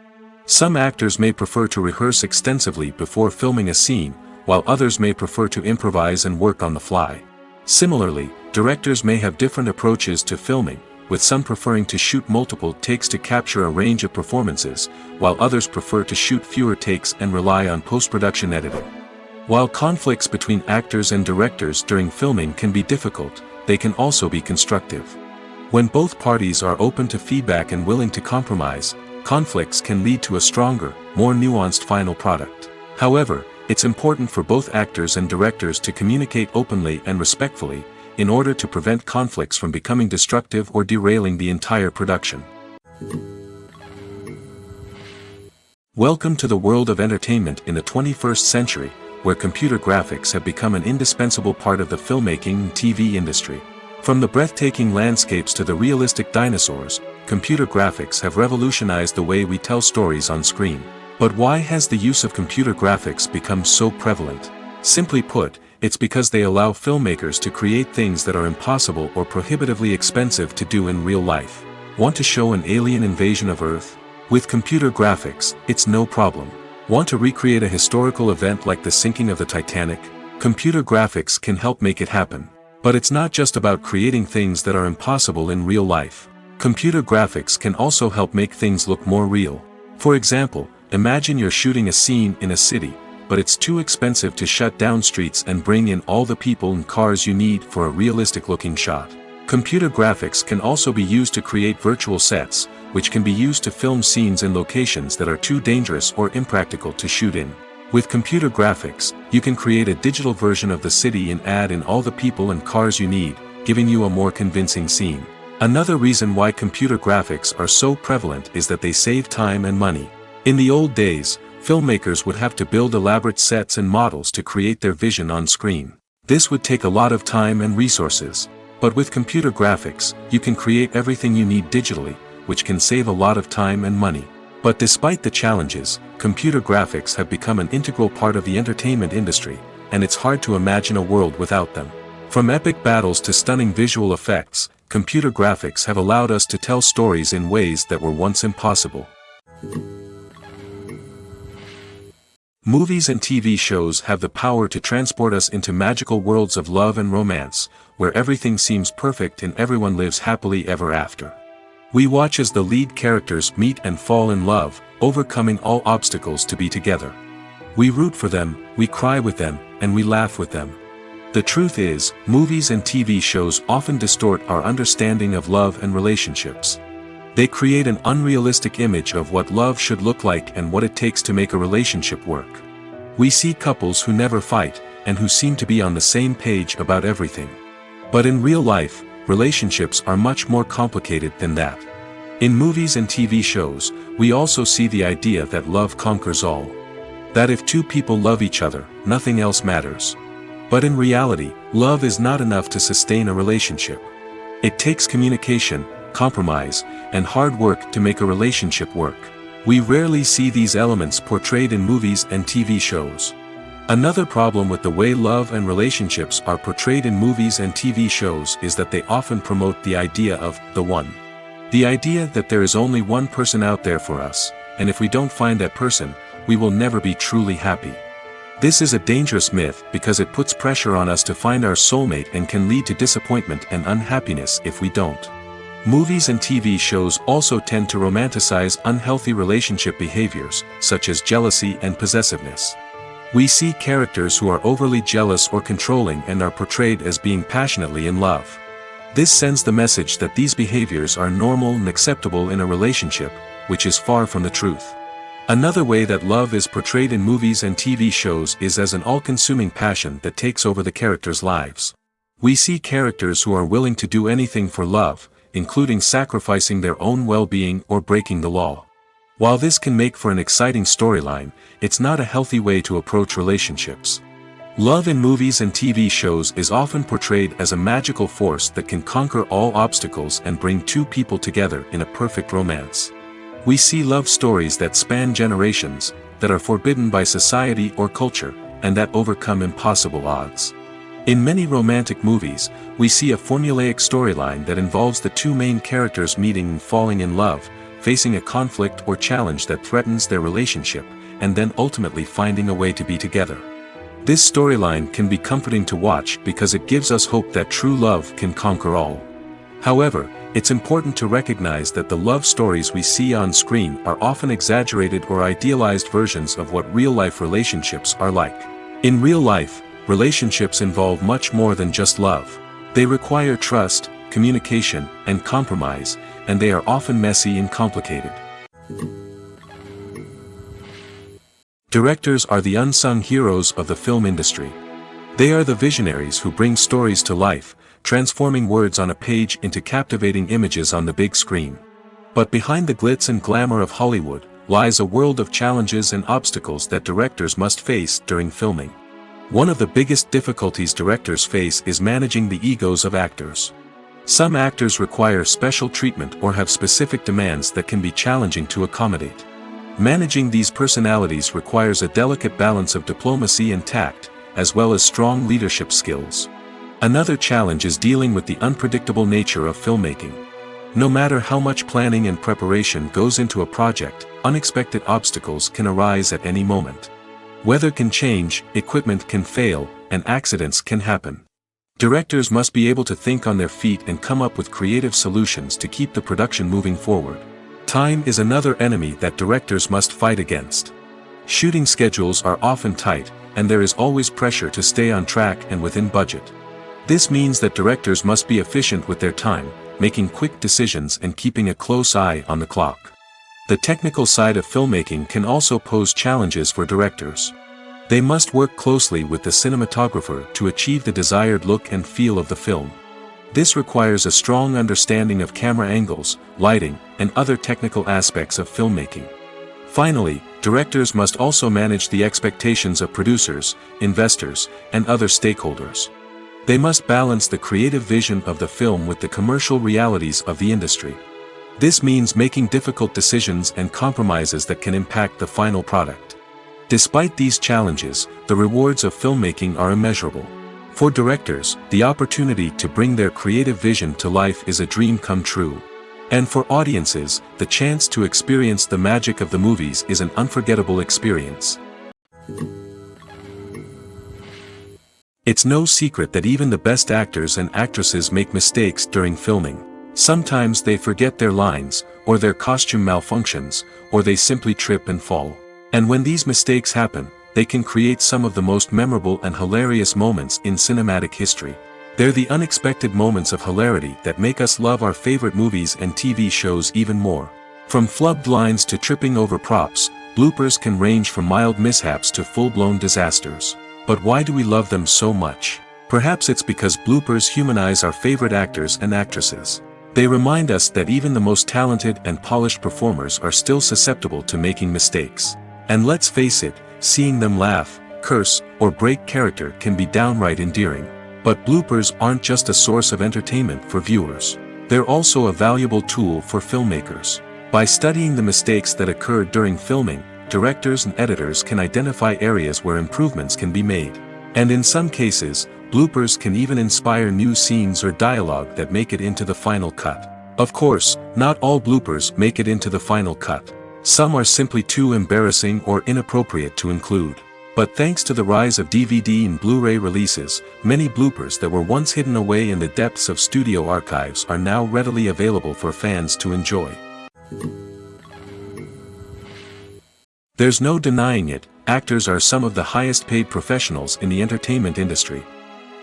Some actors may prefer to rehearse extensively before filming a scene, while others may prefer to improvise and work on the fly. Similarly, directors may have different approaches to filming, with some preferring to shoot multiple takes to capture a range of performances, while others prefer to shoot fewer takes and rely on post-production editing. While conflicts between actors and directors during filming can be difficult, they can also be constructive. When both parties are open to feedback and willing to compromise, conflicts can lead to a stronger, more nuanced final product. However, it's important for both actors and directors to communicate openly and respectfully, in order to prevent conflicts from becoming destructive or derailing the entire production. Welcome to the world of entertainment in the 21st century, where computer graphics have become an indispensable part of the filmmaking and TV industry. From the breathtaking landscapes to the realistic dinosaurs, computer graphics have revolutionized the way we tell stories on screen. But why has the use of computer graphics become so prevalent? Simply put, it's because they allow filmmakers to create things that are impossible or prohibitively expensive to do in real life. Want to show an alien invasion of Earth? With computer graphics, it's no problem. Want to recreate a historical event like the sinking of the Titanic? Computer graphics can help make it happen. But it's not just about creating things that are impossible in real life. Computer graphics can also help make things look more real. For example, imagine you're shooting a scene in a city, but it's too expensive to shut down streets and bring in all the people and cars you need for a realistic-looking shot. Computer graphics can also be used to create virtual sets, which can be used to film scenes in locations that are too dangerous or impractical to shoot in. With computer graphics, you can create a digital version of the city and add in all the people and cars you need, giving you a more convincing scene. Another reason why computer graphics are so prevalent is that they save time and money. In the old days, filmmakers would have to build elaborate sets and models to create their vision on screen. This would take a lot of time and resources. But with computer graphics, you can create everything you need digitally, which can save a lot of time and money. But despite the challenges, computer graphics have become an integral part of the entertainment industry, and it's hard to imagine a world without them. From epic battles to stunning visual effects, computer graphics have allowed us to tell stories in ways that were once impossible. Movies and TV shows have the power to transport us into magical worlds of love and romance, where everything seems perfect and everyone lives happily ever after. We watch as the lead characters meet and fall in love, overcoming all obstacles to be together. We root for them, we cry with them, and we laugh with them. The truth is, movies and TV shows often distort our understanding of love and relationships. They create an unrealistic image of what love should look like and what it takes to make a relationship work. We see couples who never fight, and who seem to be on the same page about everything. But in real life, relationships are much more complicated than that. In movies and TV shows, we also see the idea that love conquers all. That if two people love each other, nothing else matters. But in reality, love is not enough to sustain a relationship. It takes communication, compromise, and hard work to make a relationship work. We rarely see these elements portrayed in movies and TV shows. Another problem with the way love and relationships are portrayed in movies and TV shows is that they often promote the idea of the one. The idea that there is only one person out there for us, and if we don't find that person, we will never be truly happy. This is a dangerous myth because it puts pressure on us to find our soulmate and can lead to disappointment and unhappiness if we don't. Movies and TV shows also tend to romanticize unhealthy relationship behaviors, such as jealousy and possessiveness. We see characters who are overly jealous or controlling and are portrayed as being passionately in love. This sends the message that these behaviors are normal and acceptable in a relationship, which is far from the truth. Another way that love is portrayed in movies and TV shows is as an all-consuming passion that takes over the characters' lives. We see characters who are willing to do anything for love, including sacrificing their own well-being or breaking the law. While this can make for an exciting storyline, it's not a healthy way to approach relationships. Love in movies and TV shows is often portrayed as a magical force that can conquer all obstacles and bring two people together in a perfect romance. We see love stories that span generations, that are forbidden by society or culture, and that overcome impossible odds. In many romantic movies, we see a formulaic storyline that involves the two main characters meeting and falling in love, facing a conflict or challenge that threatens their relationship, and then ultimately finding a way to be together. This storyline can be comforting to watch because it gives us hope that true love can conquer all. However, it's important to recognize that the love stories we see on screen are often exaggerated or idealized versions of what real-life relationships are like. In real life, relationships involve much more than just love. They require trust, communication, and compromise, and they are often messy and complicated. Directors are the unsung heroes of the film industry. They are the visionaries who bring stories to life, transforming words on a page into captivating images on the big screen. But behind the glitz and glamour of Hollywood lies a world of challenges and obstacles that directors must face during filming. One of the biggest difficulties directors face is managing the egos of actors. Some actors require special treatment or have specific demands that can be challenging to accommodate. Managing these personalities requires a delicate balance of diplomacy and tact, as well as strong leadership skills. Another challenge is dealing with the unpredictable nature of filmmaking. No matter how much planning and preparation goes into a project, unexpected obstacles can arise at any moment. Weather can change, equipment can fail, and accidents can happen. Directors must be able to think on their feet and come up with creative solutions to keep the production moving forward. Time is another enemy that directors must fight against. Shooting schedules are often tight, and there is always pressure to stay on track and within budget. This means that directors must be efficient with their time, making quick decisions and keeping a close eye on the clock. The technical side of filmmaking can also pose challenges for directors. They must work closely with the cinematographer to achieve the desired look and feel of the film. This requires a strong understanding of camera angles, lighting, and other technical aspects of filmmaking. Finally, directors must also manage the expectations of producers, investors, and other stakeholders. They must balance the creative vision of the film with the commercial realities of the industry. This means making difficult decisions and compromises that can impact the final product. Despite these challenges, the rewards of filmmaking are immeasurable. For directors, the opportunity to bring their creative vision to life is a dream come true. And for audiences, the chance to experience the magic of the movies is an unforgettable experience. It's no secret that even the best actors and actresses make mistakes during filming. Sometimes they forget their lines, or their costume malfunctions, or they simply trip and fall. And when these mistakes happen, they can create some of the most memorable and hilarious moments in cinematic history. They're the unexpected moments of hilarity that make us love our favorite movies and TV shows even more. From flubbed lines to tripping over props, bloopers can range from mild mishaps to full-blown disasters. But why do we love them so much? Perhaps it's because bloopers humanize our favorite actors and actresses. They remind us that even the most talented and polished performers are still susceptible to making mistakes. And let's face it, seeing them laugh, curse, or break character can be downright endearing. But bloopers aren't just a source of entertainment for viewers. They're also a valuable tool for filmmakers. By studying the mistakes that occurred during filming, directors and editors can identify areas where improvements can be made. And in some cases, bloopers can even inspire new scenes or dialogue that make it into the final cut. Of course, not all bloopers make it into the final cut. Some are simply too embarrassing or inappropriate to include. But thanks to the rise of DVD and Blu-ray releases, many bloopers that were once hidden away in the depths of studio archives are now readily available for fans to enjoy. There's no denying it, actors are some of the highest paid professionals in the entertainment industry.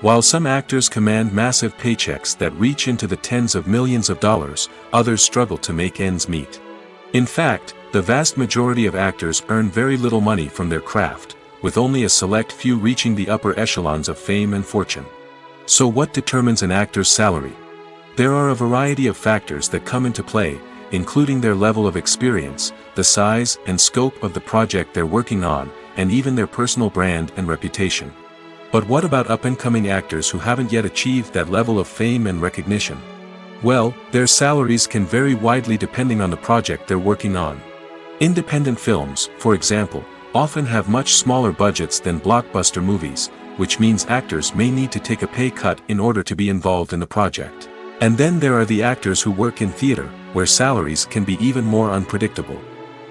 While some actors command massive paychecks that reach into the tens of millions of dollars, others struggle to make ends meet. In fact, the vast majority of actors earn very little money from their craft, with only a select few reaching the upper echelons of fame and fortune. So what determines an actor's salary? There are a variety of factors that come into play, including their level of experience, the size and scope of the project they're working on, and even their personal brand and reputation. But what about up-and-coming actors who haven't yet achieved that level of fame and recognition? Well, their salaries can vary widely depending on the project they're working on. Independent films, for example, often have much smaller budgets than blockbuster movies, which means actors may need to take a pay cut in order to be involved in the project. And then there are the actors who work in theater, where salaries can be even more unpredictable.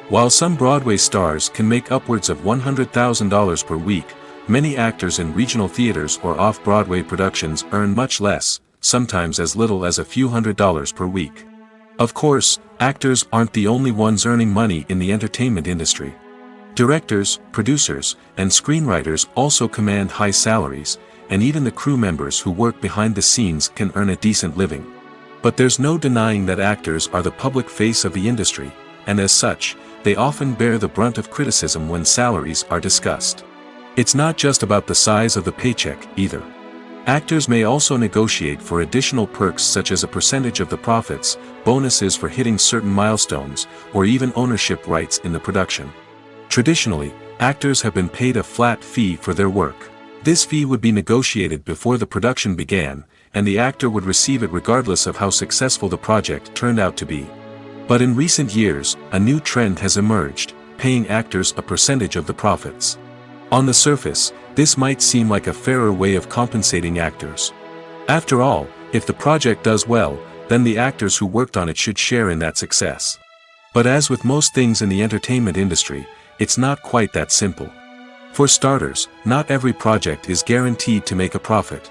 While some Broadway stars can make upwards of $100,000 per week, many actors in regional theaters or off-Broadway productions earn much less, sometimes as little as a few $100s per week. Of course, actors aren't the only ones earning money in the entertainment industry. Directors, producers, and screenwriters also command high salaries, and even the crew members who work behind the scenes can earn a decent living. But there's no denying that actors are the public face of the industry, and as such, they often bear the brunt of criticism when salaries are discussed. It's not just about the size of the paycheck, either. Actors may also negotiate for additional perks such as a percentage of the profits, bonuses for hitting certain milestones, or even ownership rights in the production. Traditionally, actors have been paid a flat fee for their work. This fee would be negotiated before the production began, and the actor would receive it regardless of how successful the project turned out to be. But in recent years, a new trend has emerged, paying actors a percentage of the profits. On the surface, this might seem like a fairer way of compensating actors. After all, if the project does well, then the actors who worked on it should share in that success. But as with most things in the entertainment industry, it's not quite that simple. For starters, not every project is guaranteed to make a profit.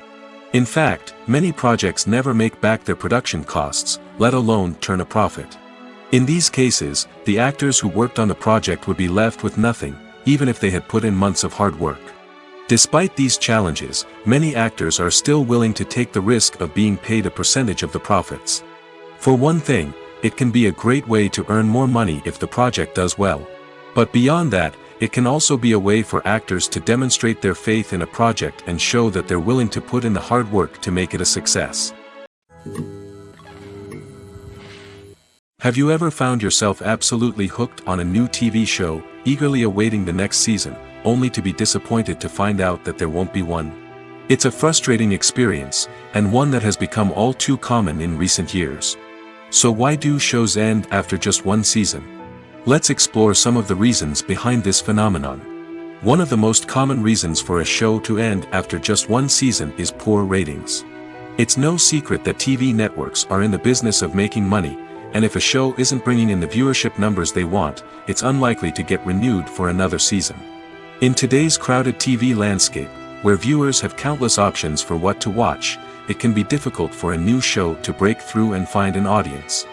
In fact, many projects never make back their production costs, let alone turn a profit. In these cases, the actors who worked on the project would be left with nothing, even if they had put in months of hard work. Despite these challenges, many actors are still willing to take the risk of being paid a percentage of the profits. For one thing, it can be a great way to earn more money if the project does well. But beyond that, it can also be a way for actors to demonstrate their faith in a project and show that they're willing to put in the hard work to make it a success. Have you ever found yourself absolutely hooked on a new TV show, eagerly awaiting the next season, only to be disappointed to find out that there won't be one? It's a frustrating experience, and one that has become all too common in recent years. So why do shows end after just one season? Let's explore some of the reasons behind this phenomenon. One of the most common reasons for a show to end after just one season is poor ratings. It's no secret that TV networks are in the business of making money, and if a show isn't bringing in the viewership numbers they want, it's unlikely to get renewed for another season. In today's crowded TV landscape, where viewers have countless options for what to watch, it can be difficult for a new show to break through and find an audience.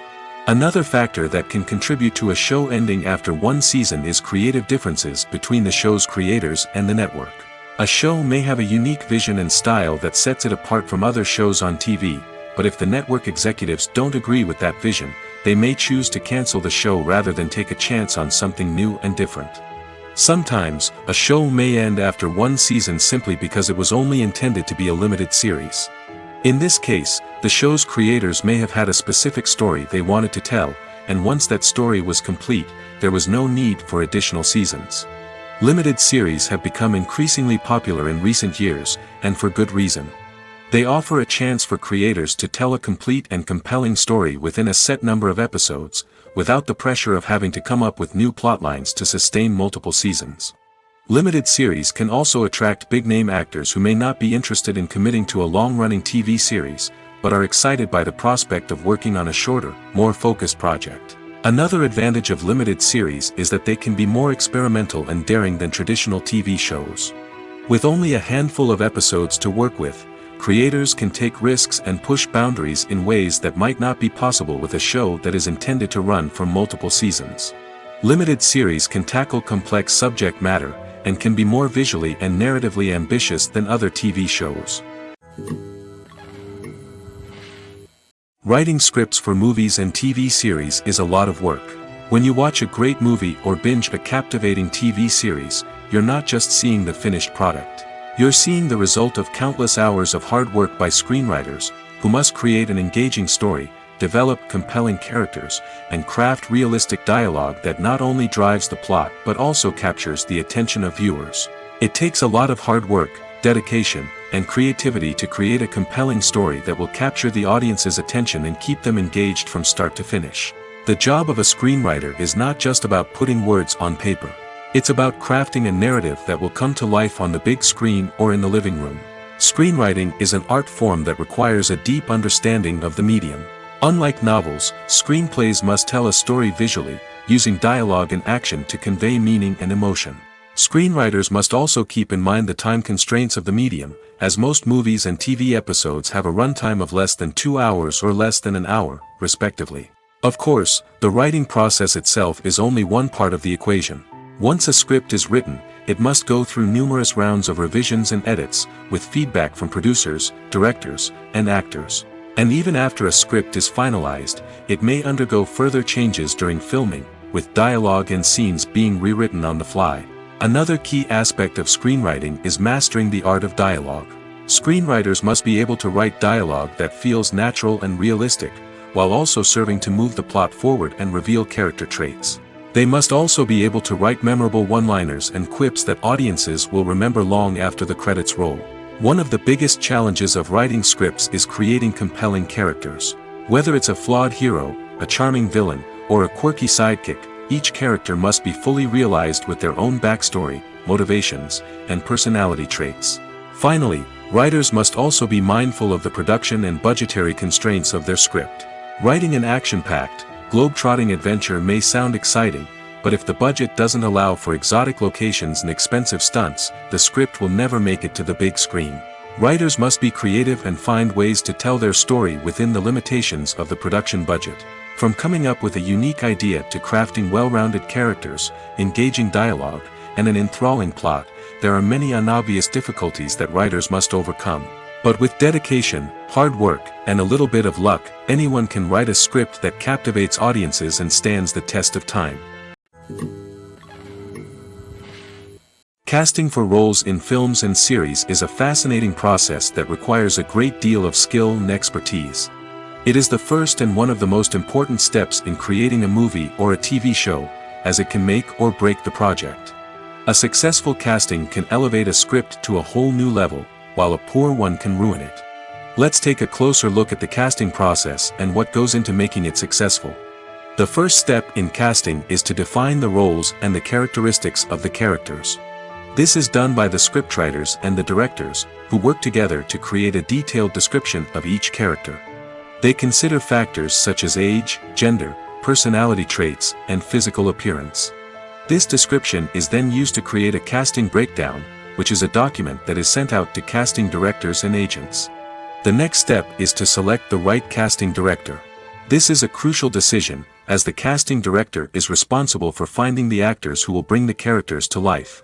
Another factor that can contribute to a show ending after one season is creative differences between the show's creators and the network. A show may have a unique vision and style that sets it apart from other shows on TV, but if the network executives don't agree with that vision, they may choose to cancel the show rather than take a chance on something new and different. Sometimes, a show may end after one season simply because it was only intended to be a limited series. In this case, the show's creators may have had a specific story they wanted to tell, and once that story was complete, there was no need for additional seasons. Limited series have become increasingly popular in recent years, and for good reason. They offer a chance for creators to tell a complete and compelling story within a set number of episodes, without the pressure of having to come up with new plotlines to sustain multiple seasons. Limited series can also attract big-name actors who may not be interested in committing to a long-running TV series, but are excited by the prospect of working on a shorter, more focused project. Another advantage of limited series is that they can be more experimental and daring than traditional TV shows. With only a handful of episodes to work with, creators can take risks and push boundaries in ways that might not be possible with a show that is intended to run for multiple seasons. Limited series can tackle complex subject matter, and can be more visually and narratively ambitious than other TV shows. Writing scripts for movies and TV series is a lot of work. When you watch a great movie or binge a captivating TV series, you're not just seeing the finished product. You're seeing the result of countless hours of hard work by screenwriters, who must create an engaging story, develop compelling characters, and craft realistic dialogue that not only drives the plot but also captures the attention of viewers. It takes a lot of hard work, dedication, and creativity to create a compelling story that will capture the audience's attention and keep them engaged from start to finish. The job of a screenwriter is not just about putting words on paper. It's about crafting a narrative that will come to life on the big screen or in the living room. Screenwriting is an art form that requires a deep understanding of the medium. Unlike novels, screenplays must tell a story visually, using dialogue and action to convey meaning and emotion. Screenwriters must also keep in mind the time constraints of the medium, as most movies and TV episodes have a runtime of less than 2 hours or less than an hour, respectively. Of course, the writing process itself is only one part of the equation. Once a script is written, it must go through numerous rounds of revisions and edits, with feedback from producers, directors, and actors. And even after a script is finalized, it may undergo further changes during filming, with dialogue and scenes being rewritten on the fly. Another key aspect of screenwriting is mastering the art of dialogue. Screenwriters must be able to write dialogue that feels natural and realistic, while also serving to move the plot forward and reveal character traits. They must also be able to write memorable one-liners and quips that audiences will remember long after the credits roll. One of the biggest challenges of writing scripts is creating compelling characters. Whether it's a flawed hero, a charming villain, or a quirky sidekick, each character must be fully realized with their own backstory, motivations, and personality traits. Finally, writers must also be mindful of the production and budgetary constraints of their script. Writing an action-packed, globe-trotting adventure may sound exciting, but if the budget doesn't allow for exotic locations and expensive stunts, the script will never make it to the big screen. Writers must be creative and find ways to tell their story within the limitations of the production budget. From coming up with a unique idea to crafting well-rounded characters, engaging dialogue, and an enthralling plot, there are many unobvious difficulties that writers must overcome. But with dedication, hard work, and a little bit of luck, anyone can write a script that captivates audiences and stands the test of time. Casting for roles in films and series is a fascinating process that requires a great deal of skill and expertise. It is the first and one of the most important steps in creating a movie or a TV show, as it can make or break the project. A successful casting can elevate a script to a whole new level, while a poor one can ruin it. Let's take a closer look at the casting process and what goes into making it successful. The first step in casting is to define the roles and the characteristics of the characters. This is done by the scriptwriters and the directors, who work together to create a detailed description of each character. They consider factors such as age, gender, personality traits, and physical appearance. This description is then used to create a casting breakdown, which is a document that is sent out to casting directors and agents. The next step is to select the right casting director. This is a crucial decision, as the casting director is responsible for finding the actors who will bring the characters to life.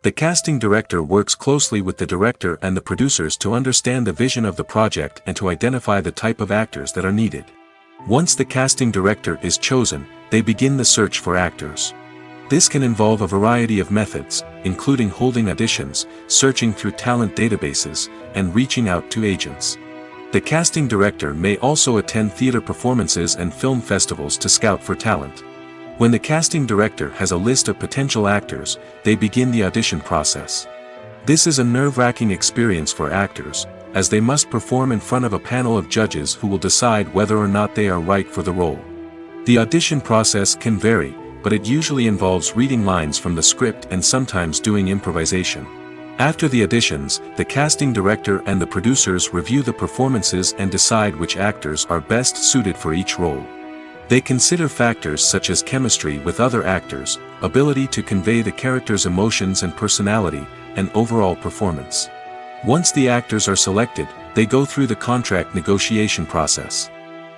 The casting director works closely with the director and the producers to understand the vision of the project and to identify the type of actors that are needed. Once the casting director is chosen, they begin the search for actors. This can involve a variety of methods, including holding auditions, searching through talent databases, and reaching out to agents. The casting director may also attend theater performances and film festivals to scout for talent. When the casting director has a list of potential actors, they begin the audition process. This is a nerve-wracking experience for actors, as they must perform in front of a panel of judges who will decide whether or not they are right for the role. The audition process can vary, but it usually involves reading lines from the script and sometimes doing improvisation. After the auditions, the casting director and the producers review the performances and decide which actors are best suited for each role. They consider factors such as chemistry with other actors, ability to convey the character's emotions and personality, and overall performance. Once the actors are selected, they go through the contract negotiation process.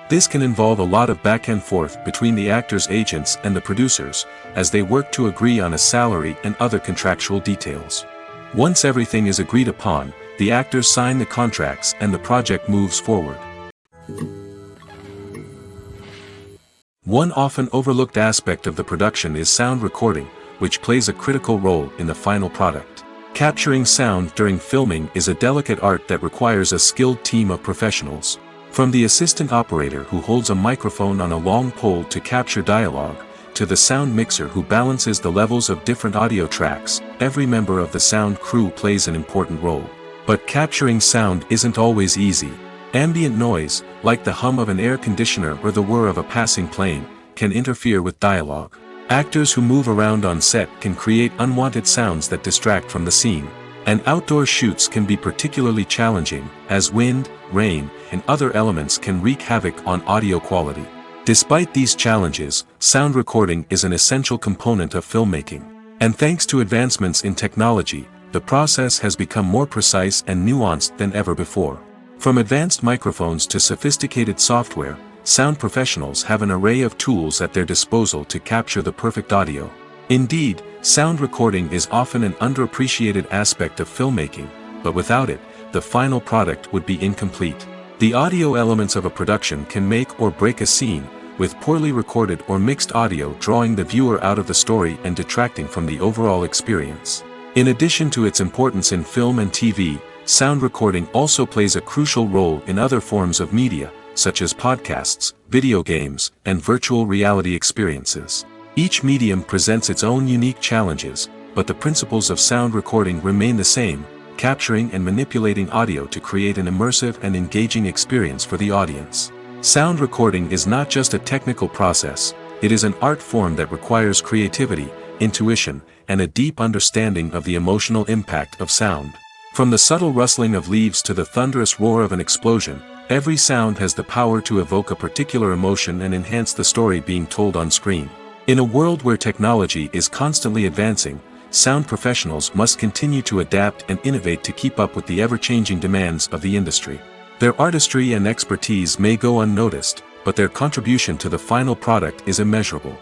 This can involve a lot of back and forth between the actors' agents and the producers, as they work to agree on a salary and other contractual details. Once everything is agreed upon, the actors sign the contracts and the project moves forward. One often overlooked aspect of the production is sound recording, which plays a critical role in the final product. Capturing sound during filming is a delicate art that requires a skilled team of professionals. From the assistant operator who holds a microphone on a long pole to capture dialogue, to the sound mixer who balances the levels of different audio tracks, every member of the sound crew plays an important role. But capturing sound isn't always easy. Ambient noise, like the hum of an air conditioner or the whir of a passing plane, can interfere with dialogue. Actors who move around on set can create unwanted sounds that distract from the scene. And outdoor shoots can be particularly challenging, as wind, rain, and other elements can wreak havoc on audio quality. Despite these challenges, sound recording is an essential component of filmmaking. And thanks to advancements in technology, the process has become more precise and nuanced than ever before. From advanced microphones to sophisticated software, sound professionals have an array of tools at their disposal to capture the perfect audio. Indeed, sound recording is often an underappreciated aspect of filmmaking, but without it, the final product would be incomplete. The audio elements of a production can make or break a scene, with poorly recorded or mixed audio drawing the viewer out of the story and detracting from the overall experience. In addition to its importance in film and TV, sound recording also plays a crucial role in other forms of media, such as podcasts, video games, and virtual reality experiences. Each medium presents its own unique challenges, but the principles of sound recording remain the same, capturing and manipulating audio to create an immersive and engaging experience for the audience. Sound recording is not just a technical process, it is an art form that requires creativity, intuition, and a deep understanding of the emotional impact of sound. From the subtle rustling of leaves to the thunderous roar of an explosion, every sound has the power to evoke a particular emotion and enhance the story being told on screen. In a world where technology is constantly advancing, sound professionals must continue to adapt and innovate to keep up with the ever-changing demands of the industry. Their artistry and expertise may go unnoticed, but their contribution to the final product is immeasurable.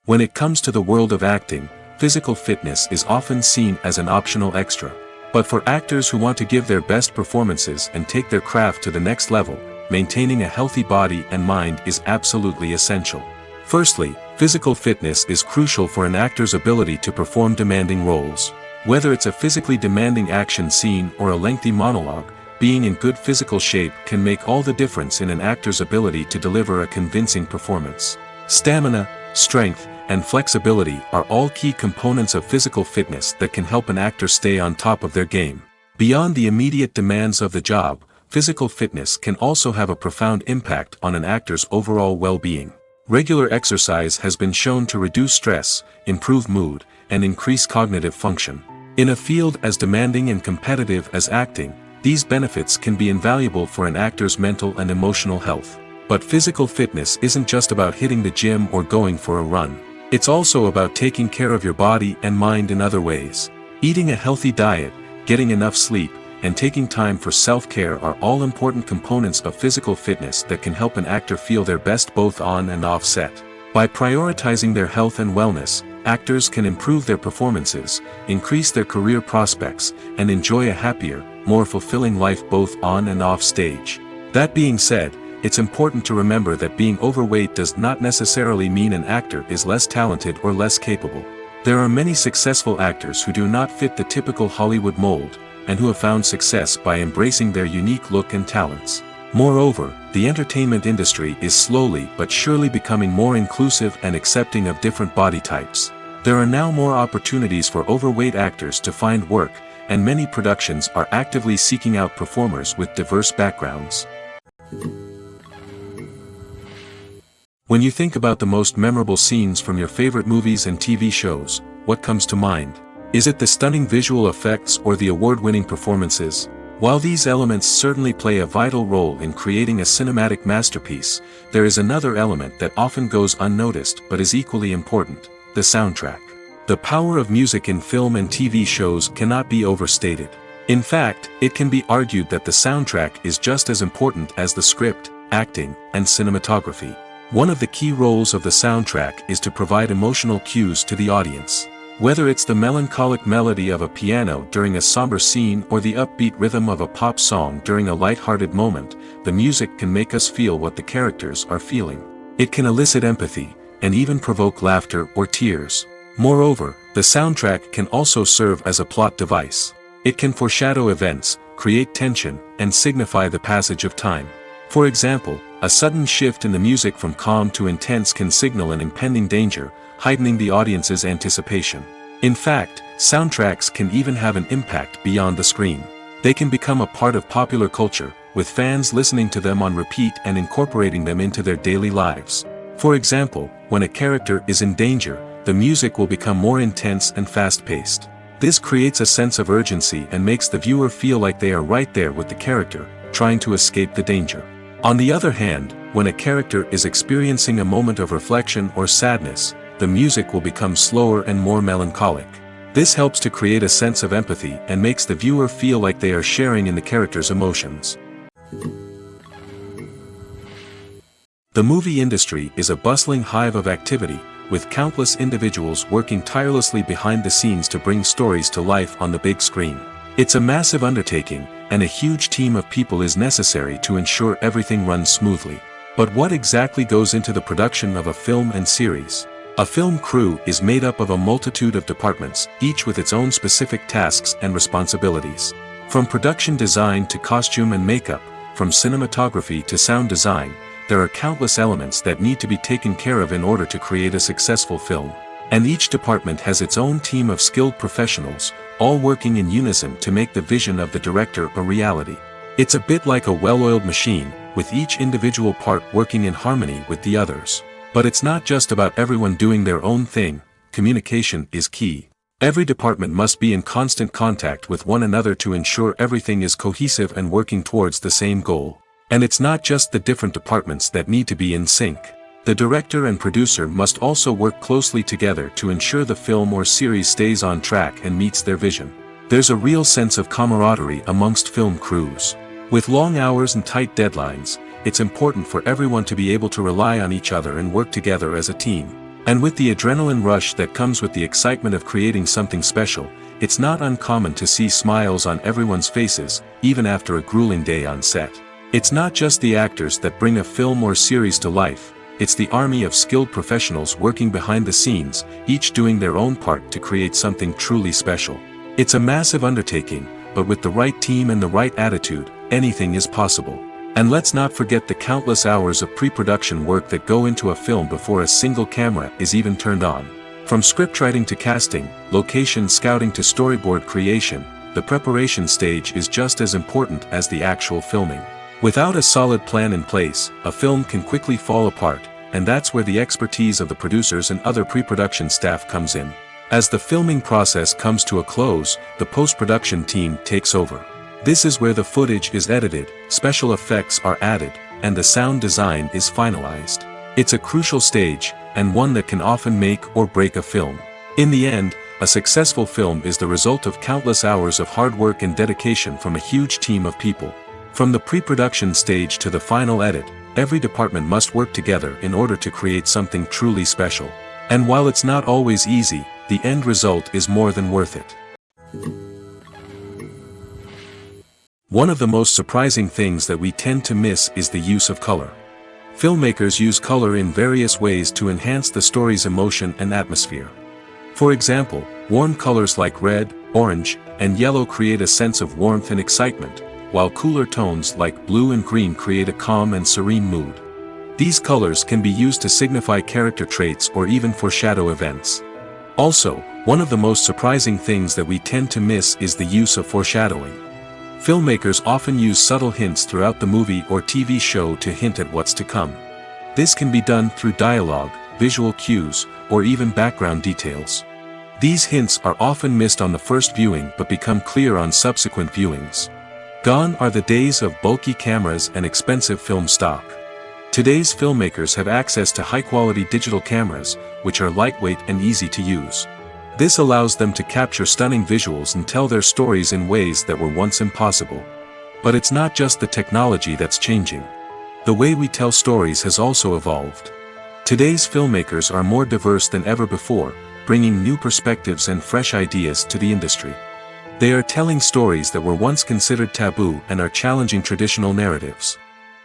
When it comes to the world of acting, physical fitness is often seen as an optional extra. But for actors who want to give their best performances and take their craft to the next level, maintaining a healthy body and mind is absolutely essential. Firstly, physical fitness is crucial for an actor's ability to perform demanding roles. Whether it's a physically demanding action scene or a lengthy monologue, being in good physical shape can make all the difference in an actor's ability to deliver a convincing performance. Stamina, strength, and flexibility are all key components of physical fitness that can help an actor stay on top of their game. Beyond the immediate demands of the job, physical fitness can also have a profound impact on an actor's overall well-being. Regular exercise has been shown to reduce stress, improve mood, and increase cognitive function. In a field as demanding and competitive as acting, these benefits can be invaluable for an actor's mental and emotional health. But physical fitness isn't just about hitting the gym or going for a run. It's also about taking care of your body and mind in other ways. Eating a healthy diet, getting enough sleep, and taking time for self-care are all important components of physical fitness that can help an actor feel their best both on and off set. By prioritizing their health and wellness, actors can improve their performances, increase their career prospects, and enjoy a happier, more fulfilling life both on and off stage. That being said, it's important to remember that being overweight does not necessarily mean an actor is less talented or less capable. There are many successful actors who do not fit the typical Hollywood mold, and who have found success by embracing their unique look and talents. Moreover, the entertainment industry is slowly but surely becoming more inclusive and accepting of different body types. There are now more opportunities for overweight actors to find work, and many productions are actively seeking out performers with diverse backgrounds. When you think about the most memorable scenes from your favorite movies and TV shows, what comes to mind? Is it the stunning visual effects or the award-winning performances? While these elements certainly play a vital role in creating a cinematic masterpiece, there is another element that often goes unnoticed but is equally important: the soundtrack. The power of music in film and TV shows cannot be overstated. In fact, it can be argued that the soundtrack is just as important as the script, acting, and cinematography. One of the key roles of the soundtrack is to provide emotional cues to the audience. Whether it's the melancholic melody of a piano during a somber scene or the upbeat rhythm of a pop song during a light-hearted moment, the music can make us feel what the characters are feeling. It can elicit empathy, and even provoke laughter or tears. Moreover, the soundtrack can also serve as a plot device. It can foreshadow events, create tension, and signify the passage of time. For example, a sudden shift in the music from calm to intense can signal an impending danger, heightening the audience's anticipation. In fact, soundtracks can even have an impact beyond the screen. They can become a part of popular culture, with fans listening to them on repeat and incorporating them into their daily lives. For example, when a character is in danger, the music will become more intense and fast-paced. This creates a sense of urgency and makes the viewer feel like they are right there with the character, trying to escape the danger. On the other hand, when a character is experiencing a moment of reflection or sadness, the music will become slower and more melancholic. This helps to create a sense of empathy and makes the viewer feel like they are sharing in the character's emotions. The movie industry is a bustling hive of activity, with countless individuals working tirelessly behind the scenes to bring stories to life on the big screen. It's a massive undertaking, and a huge team of people is necessary to ensure everything runs smoothly. But what exactly goes into the production of a film and series? A film crew is made up of a multitude of departments, each with its own specific tasks and responsibilities. From production design to costume and makeup, from cinematography to sound design, there are countless elements that need to be taken care of in order to create a successful film. And each department has its own team of skilled professionals, all working in unison to make the vision of the director a reality. It's a bit like a well-oiled machine, with each individual part working in harmony with the others. But it's not just about everyone doing their own thing. Communication is key. Every department must be in constant contact with one another to ensure everything is cohesive and working towards the same goal. And it's not just the different departments that need to be in sync. The director and producer must also work closely together to ensure the film or series stays on track and meets their vision. There's a real sense of camaraderie amongst film crews. With long hours and tight deadlines, it's important for everyone to be able to rely on each other and work together as a team. And with the adrenaline rush that comes with the excitement of creating something special, it's not uncommon to see smiles on everyone's faces, even after a grueling day on set. It's not just the actors that bring a film or series to life, it's the army of skilled professionals working behind the scenes, each doing their own part to create something truly special. It's a massive undertaking, but with the right team and the right attitude, anything is possible. And let's not forget the countless hours of pre-production work that go into a film before a single camera is even turned on. From scriptwriting to casting, location scouting to storyboard creation, the preparation stage is just as important as the actual filming. Without a solid plan in place, a film can quickly fall apart, and that's where the expertise of the producers and other pre-production staff comes in. As the filming process comes to a close, the post-production team takes over. This is where the footage is edited, special effects are added, and the sound design is finalized. It's a crucial stage, and one that can often make or break a film. In the end, a successful film is the result of countless hours of hard work and dedication from a huge team of people. From the pre-production stage to the final edit, every department must work together in order to create something truly special. And while it's not always easy, the end result is more than worth it. One of the most surprising things that we tend to miss is the use of color. Filmmakers use color in various ways to enhance the story's emotion and atmosphere. For example, warm colors like red, orange, and yellow create a sense of warmth and excitement, while cooler tones like blue and green create a calm and serene mood. These colors can be used to signify character traits or even foreshadow events. Also, one of the most surprising things that we tend to miss is the use of foreshadowing. Filmmakers often use subtle hints throughout the movie or TV show to hint at what's to come. This can be done through dialogue, visual cues, or even background details. These hints are often missed on the first viewing but become clear on subsequent viewings. Gone are the days of bulky cameras and expensive film stock. Today's filmmakers have access to high-quality digital cameras, which are lightweight and easy to use. This allows them to capture stunning visuals and tell their stories in ways that were once impossible. But it's not just the technology that's changing. The way we tell stories has also evolved. Today's filmmakers are more diverse than ever before, bringing new perspectives and fresh ideas to the industry. They are telling stories that were once considered taboo and are challenging traditional narratives.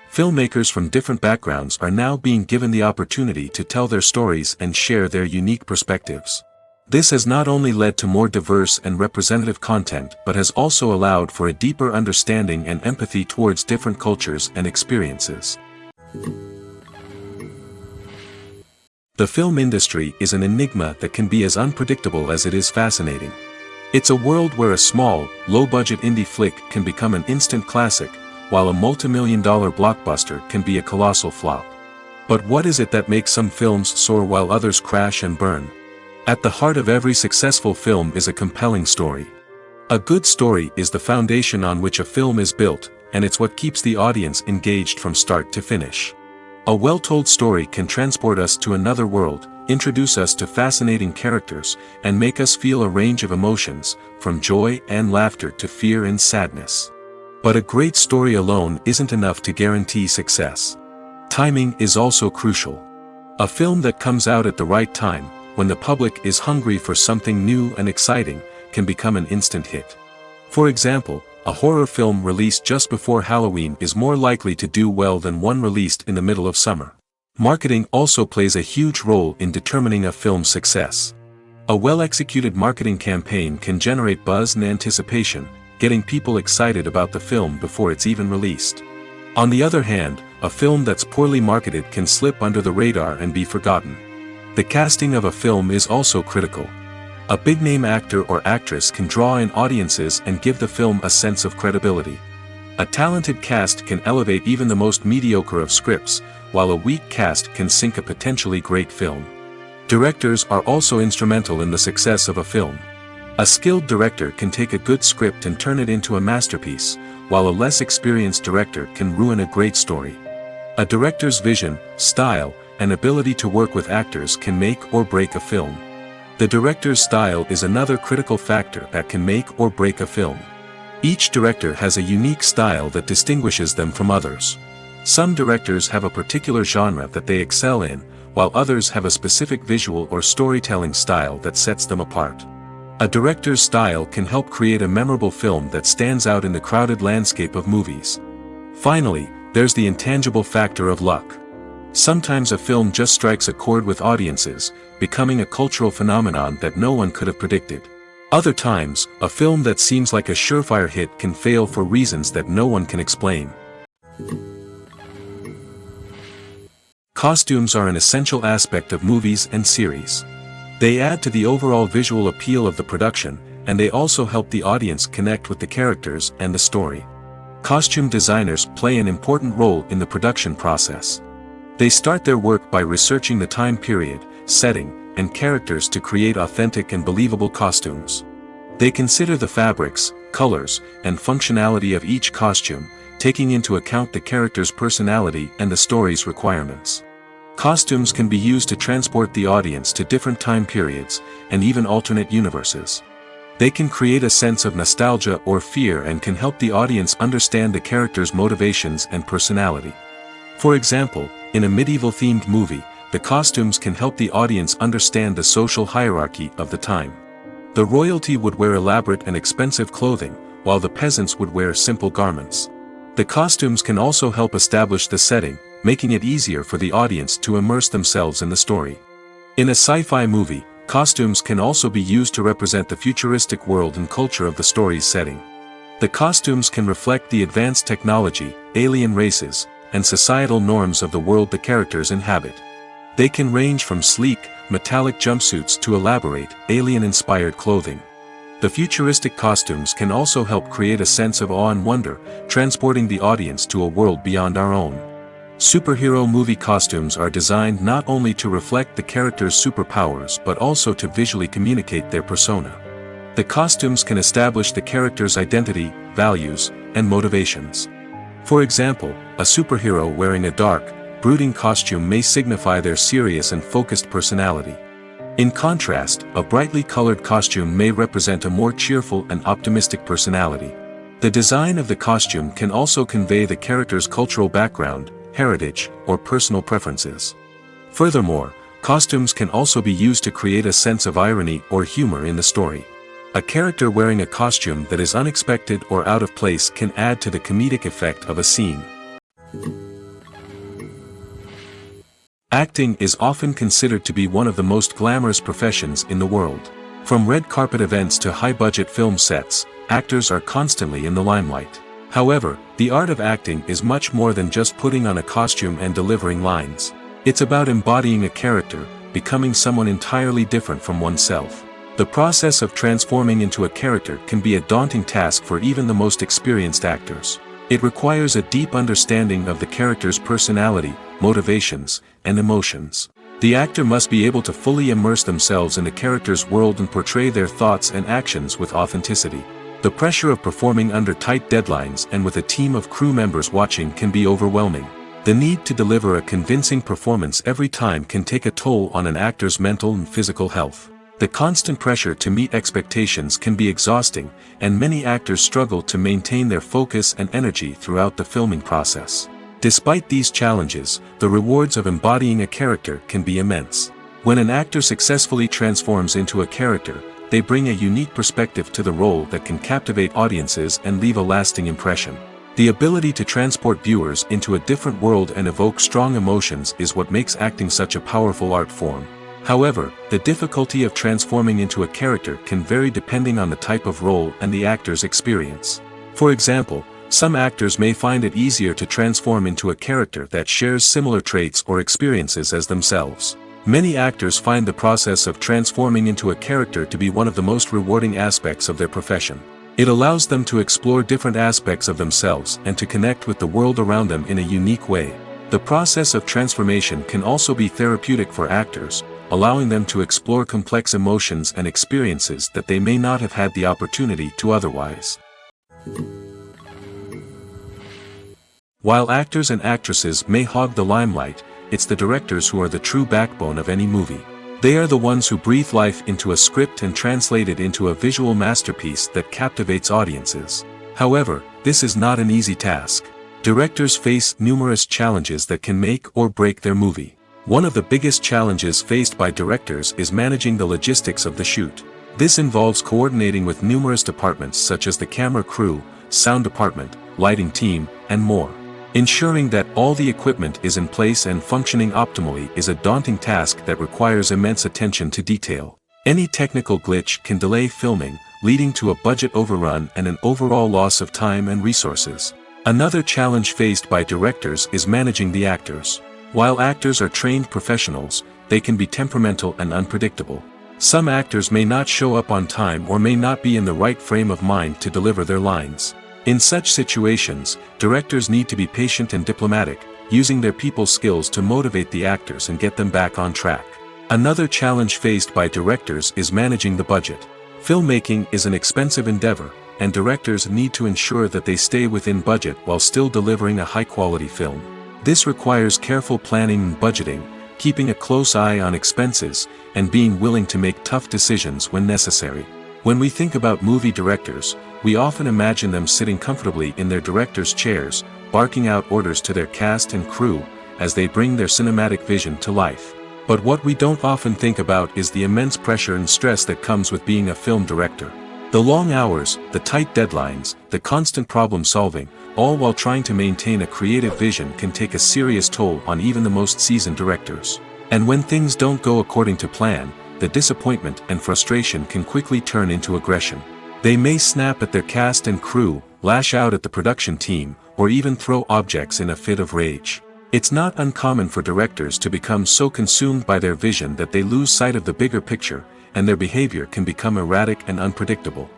Filmmakers from different backgrounds are now being given the opportunity to tell their stories and share their unique perspectives. This has not only led to more diverse and representative content but has also allowed for a deeper understanding and empathy towards different cultures and experiences. The film industry is an enigma that can be as unpredictable as it is fascinating. It's a world where a small, low-budget indie flick can become an instant classic, while a multi-million-dollar blockbuster can be a colossal flop. But what is it that makes some films soar while others crash and burn? At the heart of every successful film is a compelling story. A good story is the foundation on which a film is built, and it's what keeps the audience engaged from start to finish. A well-told story can transport us to another world, introduce us to fascinating characters, and make us feel a range of emotions, from joy and laughter to fear and sadness. But a great story alone isn't enough to guarantee success. Timing is also crucial. A film that comes out at the right time, when the public is hungry for something new and exciting, can become an instant hit. For example, a horror film released just before Halloween is more likely to do well than one released in the middle of summer. Marketing also plays a huge role in determining a film's success. A well-executed marketing campaign can generate buzz and anticipation, getting people excited about the film before it's even released. On the other hand, a film that's poorly marketed can slip under the radar and be forgotten. The casting of a film is also critical. A big-name actor or actress can draw in audiences and give the film a sense of credibility. A talented cast can elevate even the most mediocre of scripts, while a weak cast can sink a potentially great film. Directors are also instrumental in the success of a film. A skilled director can take a good script and turn it into a masterpiece, while a less experienced director can ruin a great story. A director's vision, style, and ability to work with actors can make or break a film. The director's style is another critical factor that can make or break a film. Each director has a unique style that distinguishes them from others. Some directors have a particular genre that they excel in, while others have a specific visual or storytelling style that sets them apart. A director's style can help create a memorable film that stands out in the crowded landscape of movies. Finally, there's the intangible factor of luck. Sometimes a film just strikes a chord with audiences, becoming a cultural phenomenon that no one could have predicted. Other times, a film that seems like a surefire hit can fail for reasons that no one can explain. Costumes are an essential aspect of movies and series. They add to the overall visual appeal of the production, and they also help the audience connect with the characters and the story. Costume designers play an important role in the production process. They start their work by researching the time period, setting, and characters to create authentic and believable costumes. They consider the fabrics, colors, and functionality of each costume, taking into account the character's personality and the story's requirements. Costumes can be used to transport the audience to different time periods, and even alternate universes. They can create a sense of nostalgia or fear and can help the audience understand the character's motivations and personality. For example, in a medieval-themed movie, the costumes can help the audience understand the social hierarchy of the time. The royalty would wear elaborate and expensive clothing, while the peasants would wear simple garments. The costumes can also help establish the setting, making it easier for the audience to immerse themselves in the story. In a sci-fi movie, costumes can also be used to represent the futuristic world and culture of the story's setting. The costumes can reflect the advanced technology, alien races, and societal norms of the world the characters inhabit. They can range from sleek, metallic jumpsuits to elaborate, alien-inspired clothing. The futuristic costumes can also help create a sense of awe and wonder, transporting the audience to a world beyond our own. Superhero movie costumes are designed not only to reflect the character's superpowers but also to visually communicate their persona. The costumes can establish the character's identity, values, and motivations. For example, a superhero wearing a dark, brooding costume may signify their serious and focused personality. In contrast, a brightly colored costume may represent a more cheerful and optimistic personality. The design of the costume can also convey the character's cultural background, heritage, or personal preferences. Furthermore, costumes can also be used to create a sense of irony or humor in the story. A character wearing a costume that is unexpected or out of place can add to the comedic effect of a scene. Acting is often considered to be one of the most glamorous professions in the world. From red carpet events to high-budget film sets, actors are constantly in the limelight. However, the art of acting is much more than just putting on a costume and delivering lines. It's about embodying a character, becoming someone entirely different from oneself. The process of transforming into a character can be a daunting task for even the most experienced actors. It requires a deep understanding of the character's personality, motivations, and emotions. The actor must be able to fully immerse themselves in the character's world and portray their thoughts and actions with authenticity. The pressure of performing under tight deadlines and with a team of crew members watching can be overwhelming. The need to deliver a convincing performance every time can take a toll on an actor's mental and physical health. The constant pressure to meet expectations can be exhausting, and many actors struggle to maintain their focus and energy throughout the filming process. Despite these challenges, the rewards of embodying a character can be immense. When an actor successfully transforms into a character, they bring a unique perspective to the role that can captivate audiences and leave a lasting impression. The ability to transport viewers into a different world and evoke strong emotions is what makes acting such a powerful art form. However, the difficulty of transforming into a character can vary depending on the type of role and the actor's experience. For example, some actors may find it easier to transform into a character that shares similar traits or experiences as themselves. Many actors find the process of transforming into a character to be one of the most rewarding aspects of their profession. It allows them to explore different aspects of themselves and to connect with the world around them in a unique way. The process of transformation can also be therapeutic for actors, allowing them to explore complex emotions and experiences that they may not have had the opportunity to otherwise. While actors and actresses may hog the limelight, it's the directors who are the true backbone of any movie. They are the ones who breathe life into a script and translate it into a visual masterpiece that captivates audiences. However, this is not an easy task. Directors face numerous challenges that can make or break their movie. One of the biggest challenges faced by directors is managing the logistics of the shoot. This involves coordinating with numerous departments such as the camera crew, sound department, lighting team, and more. Ensuring that all the equipment is in place and functioning optimally is a daunting task that requires immense attention to detail. Any technical glitch can delay filming, leading to a budget overrun and an overall loss of time and resources. Another challenge faced by directors is managing the actors. While actors are trained professionals, they can be temperamental and unpredictable. Some actors may not show up on time or may not be in the right frame of mind to deliver their lines. In such situations, directors need to be patient and diplomatic, using their people skills to motivate the actors and get them back on track. Another challenge faced by directors is managing the budget. Filmmaking is an expensive endeavor, and directors need to ensure that they stay within budget while still delivering a high-quality film. This requires careful planning and budgeting, keeping a close eye on expenses, and being willing to make tough decisions when necessary. When we think about movie directors, we often imagine them sitting comfortably in their director's chairs, barking out orders to their cast and crew, as they bring their cinematic vision to life. But what we don't often think about is the immense pressure and stress that comes with being a film director. The long hours, the tight deadlines, the constant problem solving, all while trying to maintain a creative vision can take a serious toll on even the most seasoned directors. And when things don't go according to plan, the disappointment and frustration can quickly turn into aggression. They may snap at their cast and crew, lash out at the production team, or even throw objects in a fit of rage. It's not uncommon for directors to become so consumed by their vision that they lose sight of the bigger picture, and their behavior can become erratic and unpredictable.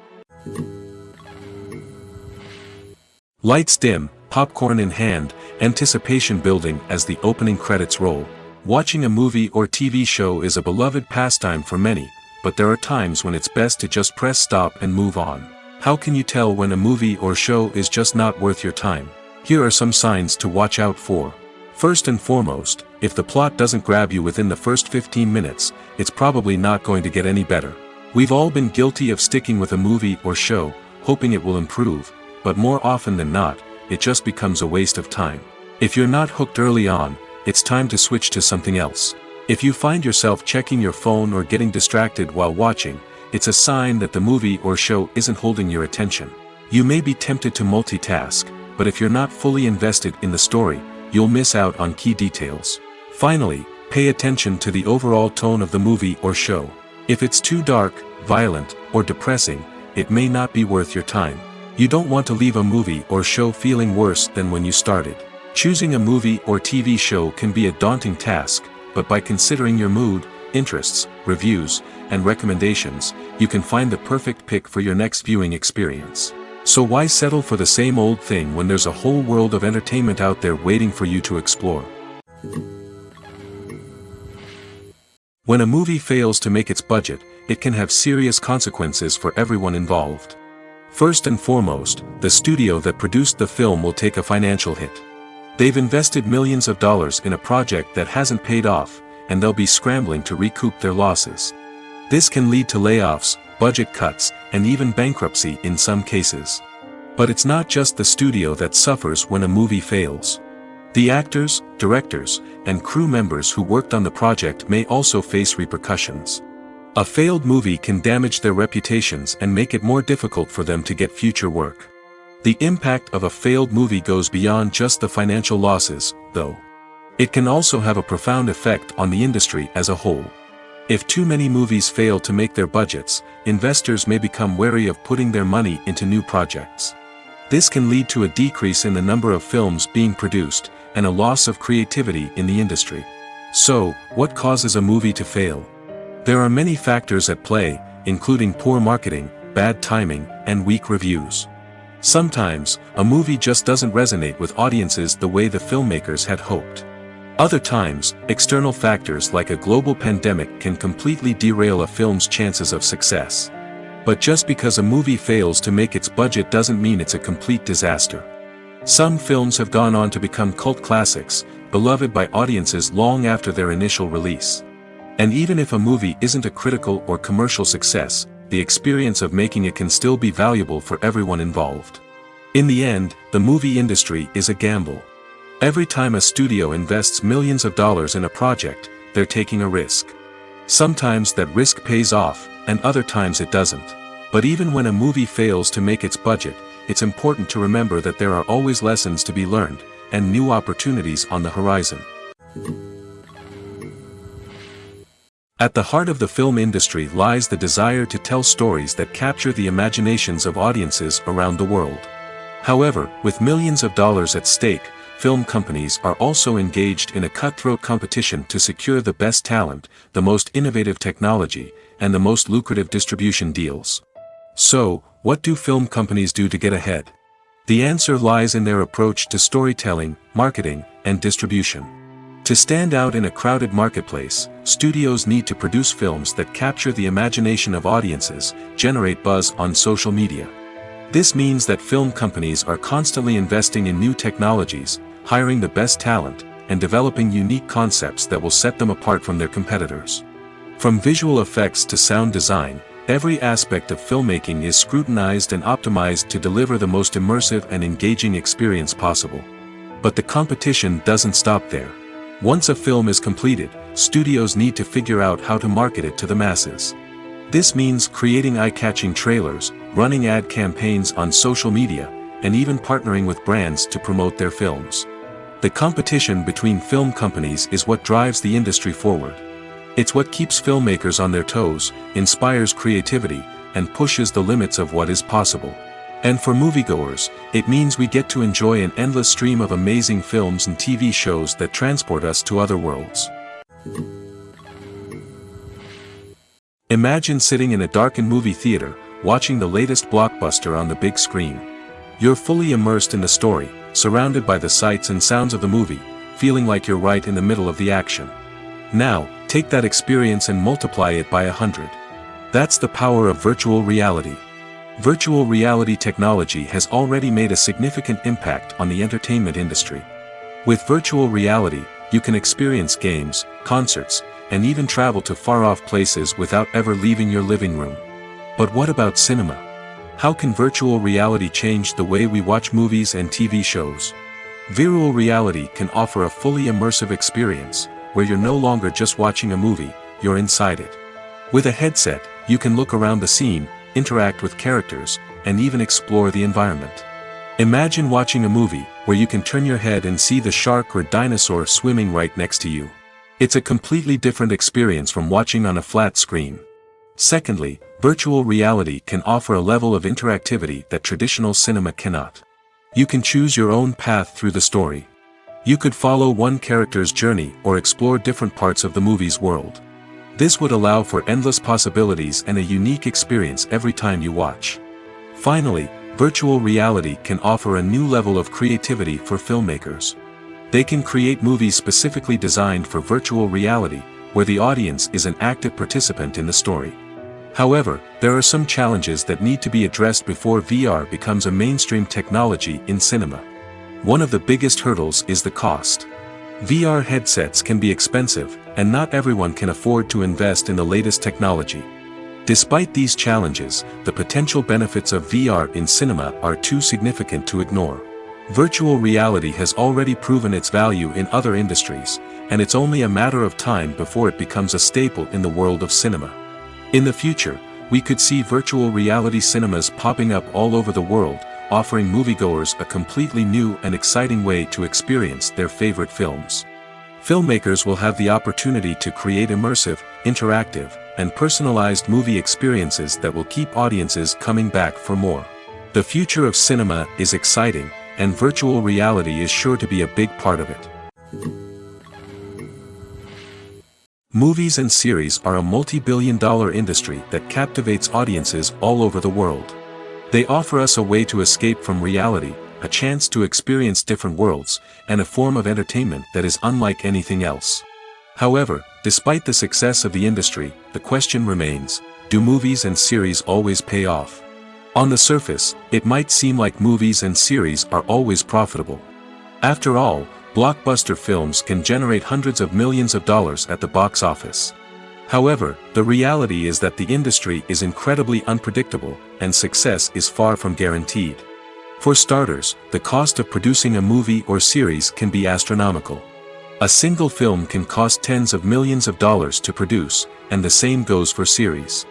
Lights dim, popcorn in hand, anticipation building as the opening credits roll. Watching a movie or TV show is a beloved pastime for many, but there are times when it's best to just press stop and move on. How can you tell when a movie or show is just not worth your time? Here are some signs to watch out for. First and foremost, if the plot doesn't grab you within the first 15 minutes, it's probably not going to get any better. We've all been guilty of sticking with a movie or show, hoping it will improve, but more often than not, it just becomes a waste of time. If you're not hooked early on, it's time to switch to something else. If you find yourself checking your phone or getting distracted while watching, it's a sign that the movie or show isn't holding your attention. You may be tempted to multitask, but if you're not fully invested in the story, you'll miss out on key details. Finally, pay attention to the overall tone of the movie or show. If it's too dark, violent, or depressing, it may not be worth your time. You don't want to leave a movie or show feeling worse than when you started. Choosing a movie or TV show can be a daunting task, but by considering your mood, interests, reviews, and recommendations, you can find the perfect pick for your next viewing experience. So why settle for the same old thing when there's a whole world of entertainment out there waiting for you to explore? When a movie fails to make its budget, it can have serious consequences for everyone involved. First and foremost, the studio that produced the film will take a financial hit. They've invested millions of dollars in a project that hasn't paid off, and they'll be scrambling to recoup their losses. This can lead to layoffs, budget cuts, and even bankruptcy in some cases. But it's not just the studio that suffers when a movie fails. The actors, directors, and crew members who worked on the project may also face repercussions. A failed movie can damage their reputations and make it more difficult for them to get future work. The impact of a failed movie goes beyond just the financial losses, though. It can also have a profound effect on the industry as a whole. If too many movies fail to make their budgets, investors may become wary of putting their money into new projects. This can lead to a decrease in the number of films being produced, and a loss of creativity in the industry. So, what causes a movie to fail? There are many factors at play, including poor marketing, bad timing, and weak reviews. Sometimes, a movie just doesn't resonate with audiences the way the filmmakers had hoped. Other times, external factors like a global pandemic can completely derail a film's chances of success. But just because a movie fails to make its budget doesn't mean it's a complete disaster. Some films have gone on to become cult classics, beloved by audiences long after their initial release. And even if a movie isn't a critical or commercial success, the experience of making it can still be valuable for everyone involved. In the end, the movie industry is a gamble. Every time a studio invests millions of dollars in a project, they're taking a risk. Sometimes that risk pays off, and other times it doesn't. But even when a movie fails to make its budget, it's important to remember that there are always lessons to be learned, and new opportunities on the horizon. At the heart of the film industry lies the desire to tell stories that capture the imaginations of audiences around the world. However, with millions of dollars at stake, film companies are also engaged in a cutthroat competition to secure the best talent, the most innovative technology, and the most lucrative distribution deals. So, what do film companies do to get ahead? The answer lies in their approach to storytelling, marketing, and distribution. To stand out in a crowded marketplace, studios need to produce films that capture the imagination of audiences, generate buzz on social media. This means that film companies are constantly investing in new technologies, hiring the best talent, and developing unique concepts that will set them apart from their competitors. From visual effects to sound design, every aspect of filmmaking is scrutinized and optimized to deliver the most immersive and engaging experience possible. But the competition doesn't stop there. Once a film is completed, studios need to figure out how to market it to the masses. This means creating eye-catching trailers, running ad campaigns on social media, and even partnering with brands to promote their films. The competition between film companies is what drives the industry forward. It's what keeps filmmakers on their toes, inspires creativity, and pushes the limits of what is possible. And for moviegoers, it means we get to enjoy an endless stream of amazing films and TV shows that transport us to other worlds. Imagine sitting in a darkened movie theater, watching the latest blockbuster on the big screen. You're fully immersed in the story, surrounded by the sights and sounds of the movie, feeling like you're right in the middle of the action. Now, take that experience and multiply it by 100. That's the power of virtual reality. Virtual reality technology has already made a significant impact on the entertainment industry. With virtual reality, you can experience games, concerts, and even travel to far-off places without ever leaving your living room. But what about cinema? How can virtual reality change the way we watch movies and TV shows? Virtual reality can offer a fully immersive experience, where you're no longer just watching a movie, you're inside it. With a headset, you can look around the scene, interact with characters, and even explore the environment. Imagine watching a movie where you can turn your head and see the shark or dinosaur swimming right next to you. It's a completely different experience from watching on a flat screen. Secondly, virtual reality can offer a level of interactivity that traditional cinema cannot. You can choose your own path through the story. You could follow one character's journey or explore different parts of the movie's world. This would allow for endless possibilities and a unique experience every time you watch. Finally, virtual reality can offer a new level of creativity for filmmakers. They can create movies specifically designed for virtual reality, where the audience is an active participant in the story. However, there are some challenges that need to be addressed before VR becomes a mainstream technology in cinema. One of the biggest hurdles is the cost. VR headsets can be expensive, and not everyone can afford to invest in the latest technology. Despite these challenges, the potential benefits of VR in cinema are too significant to ignore. Virtual reality has already proven its value in other industries, and it's only a matter of time before it becomes a staple in the world of cinema. In the future, we could see virtual reality cinemas popping up all over the world, offering moviegoers a completely new and exciting way to experience their favorite films. Filmmakers will have the opportunity to create immersive, interactive, and personalized movie experiences that will keep audiences coming back for more. The future of cinema is exciting, and virtual reality is sure to be a big part of it. Movies and series are a multi-billion-dollar industry that captivates audiences all over the world. They offer us a way to escape from reality, a chance to experience different worlds, and a form of entertainment that is unlike anything else. However, despite the success of the industry, the question remains, do movies and series always pay off? On the surface, it might seem like movies and series are always profitable. After all, blockbuster films can generate hundreds of millions of dollars at the box office. However, the reality is that the industry is incredibly unpredictable, and success is far from guaranteed. For starters, the cost of producing a movie or series can be astronomical. A single film can cost tens of millions of dollars to produce, and the same goes for series.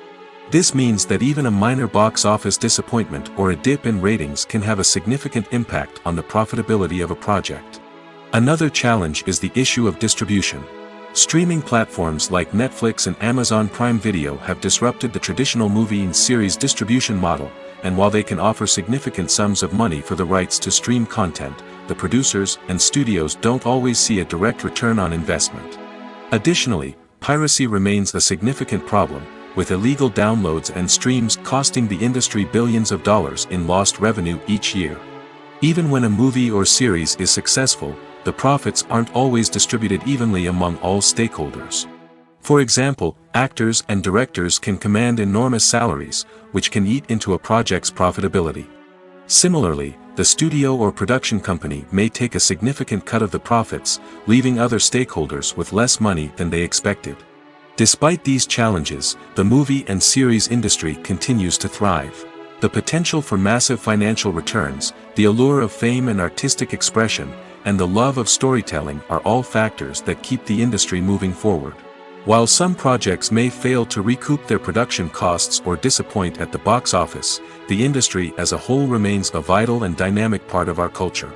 This means that even a minor box office disappointment or a dip in ratings can have a significant impact on the profitability of a project. Another challenge is the issue of distribution. Streaming platforms like Netflix and Amazon Prime Video have disrupted the traditional movie and series distribution model, and while they can offer significant sums of money for the rights to stream content, the producers and studios don't always see a direct return on investment. Additionally, piracy remains a significant problem, with illegal downloads and streams costing the industry billions of dollars in lost revenue each year. Even when a movie or series is successful, the profits aren't always distributed evenly among all stakeholders. For example, actors and directors can command enormous salaries, which can eat into a project's profitability. Similarly, the studio or production company may take a significant cut of the profits, leaving other stakeholders with less money than they expected. Despite these challenges, the movie and series industry continues to thrive. The potential for massive financial returns, the allure of fame and artistic expression, and the love of storytelling are all factors that keep the industry moving forward. While some projects may fail to recoup their production costs or disappoint at the box office, the industry as a whole remains a vital and dynamic part of our culture.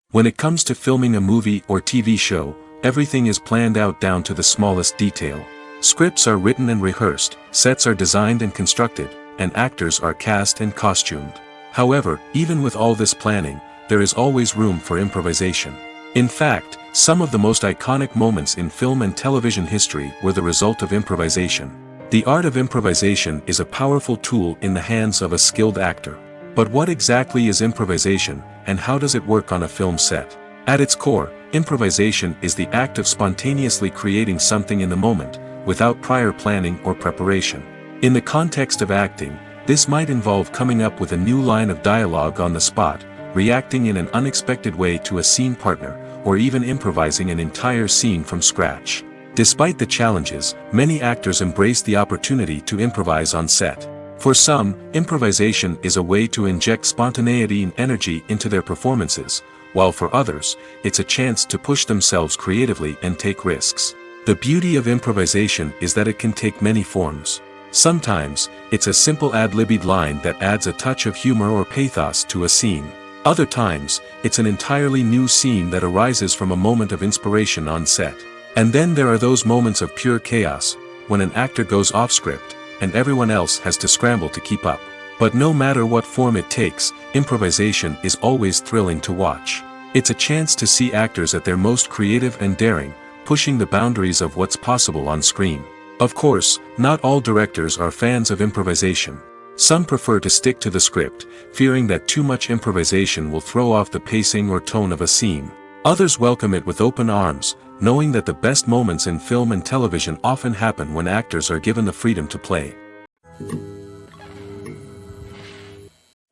When it comes to filming a movie or TV show, everything is planned out down to the smallest detail. Scripts are written and rehearsed, sets are designed and constructed, and actors are cast and costumed. However, even with all this planning, there is always room for improvisation. In fact, some of the most iconic moments in film and television history were the result of improvisation. The art of improvisation is a powerful tool in the hands of a skilled actor. But what exactly is improvisation, and how does it work on a film set? At its core, improvisation is the act of spontaneously creating something in the moment, without prior planning or preparation. In the context of acting, this might involve coming up with a new line of dialogue on the spot, reacting in an unexpected way to a scene partner, or even improvising an entire scene from scratch. Despite the challenges, many actors embrace the opportunity to improvise on set. For some, improvisation is a way to inject spontaneity and energy into their performances, while for others, it's a chance to push themselves creatively and take risks. The beauty of improvisation is that it can take many forms. Sometimes, it's a simple ad-libbed line that adds a touch of humor or pathos to a scene. Other times, it's an entirely new scene that arises from a moment of inspiration on set. And then there are those moments of pure chaos, when an actor goes off script, and everyone else has to scramble to keep up. But no matter what form it takes, improvisation is always thrilling to watch. It's a chance to see actors at their most creative and daring, pushing the boundaries of what's possible on screen. Of course, not all directors are fans of improvisation. Some prefer to stick to the script, fearing that too much improvisation will throw off the pacing or tone of a scene. Others welcome it with open arms, knowing that the best moments in film and television often happen when actors are given the freedom to play.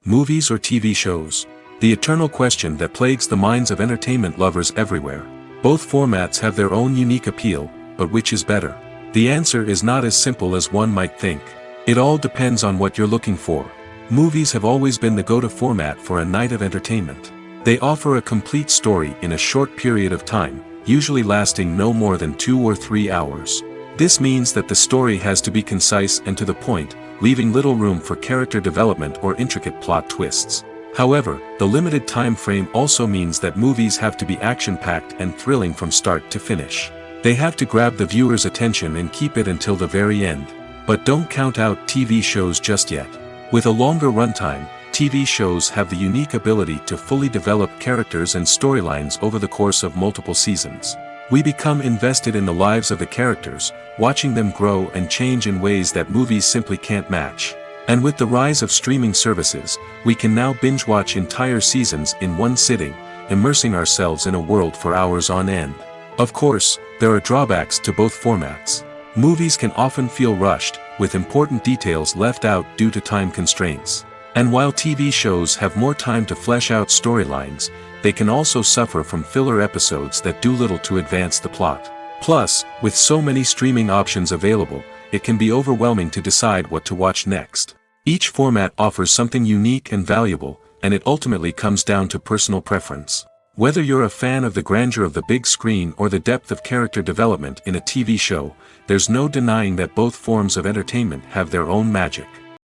Movies or TV shows? The eternal question that plagues the minds of entertainment lovers everywhere. Both formats have their own unique appeal, but which is better? The answer is not as simple as one might think. It all depends on what you're looking for. Movies have always been the go-to format for a night of entertainment. They offer a complete story in a short period of time, usually lasting no more than 2 or 3 hours. This means that the story has to be concise and to the point, leaving little room for character development or intricate plot twists. However, the limited time frame also means that movies have to be action-packed and thrilling from start to finish. They have to grab the viewer's attention and keep it until the very end. But don't count out TV shows just yet. With a longer runtime, TV shows have the unique ability to fully develop characters and storylines over the course of multiple seasons. We become invested in the lives of the characters, watching them grow and change in ways that movies simply can't match. And with the rise of streaming services, we can now binge-watch entire seasons in one sitting, immersing ourselves in a world for hours on end. Of course, there are drawbacks to both formats. Movies can often feel rushed, with important details left out due to time constraints. And while TV shows have more time to flesh out storylines, they can also suffer from filler episodes that do little to advance the plot. Plus, with so many streaming options available, it can be overwhelming to decide what to watch next. Each format offers something unique and valuable, and it ultimately comes down to personal preference. Whether you're a fan of the grandeur of the big screen or the depth of character development in a TV show, there's no denying that both forms of entertainment have their own magic.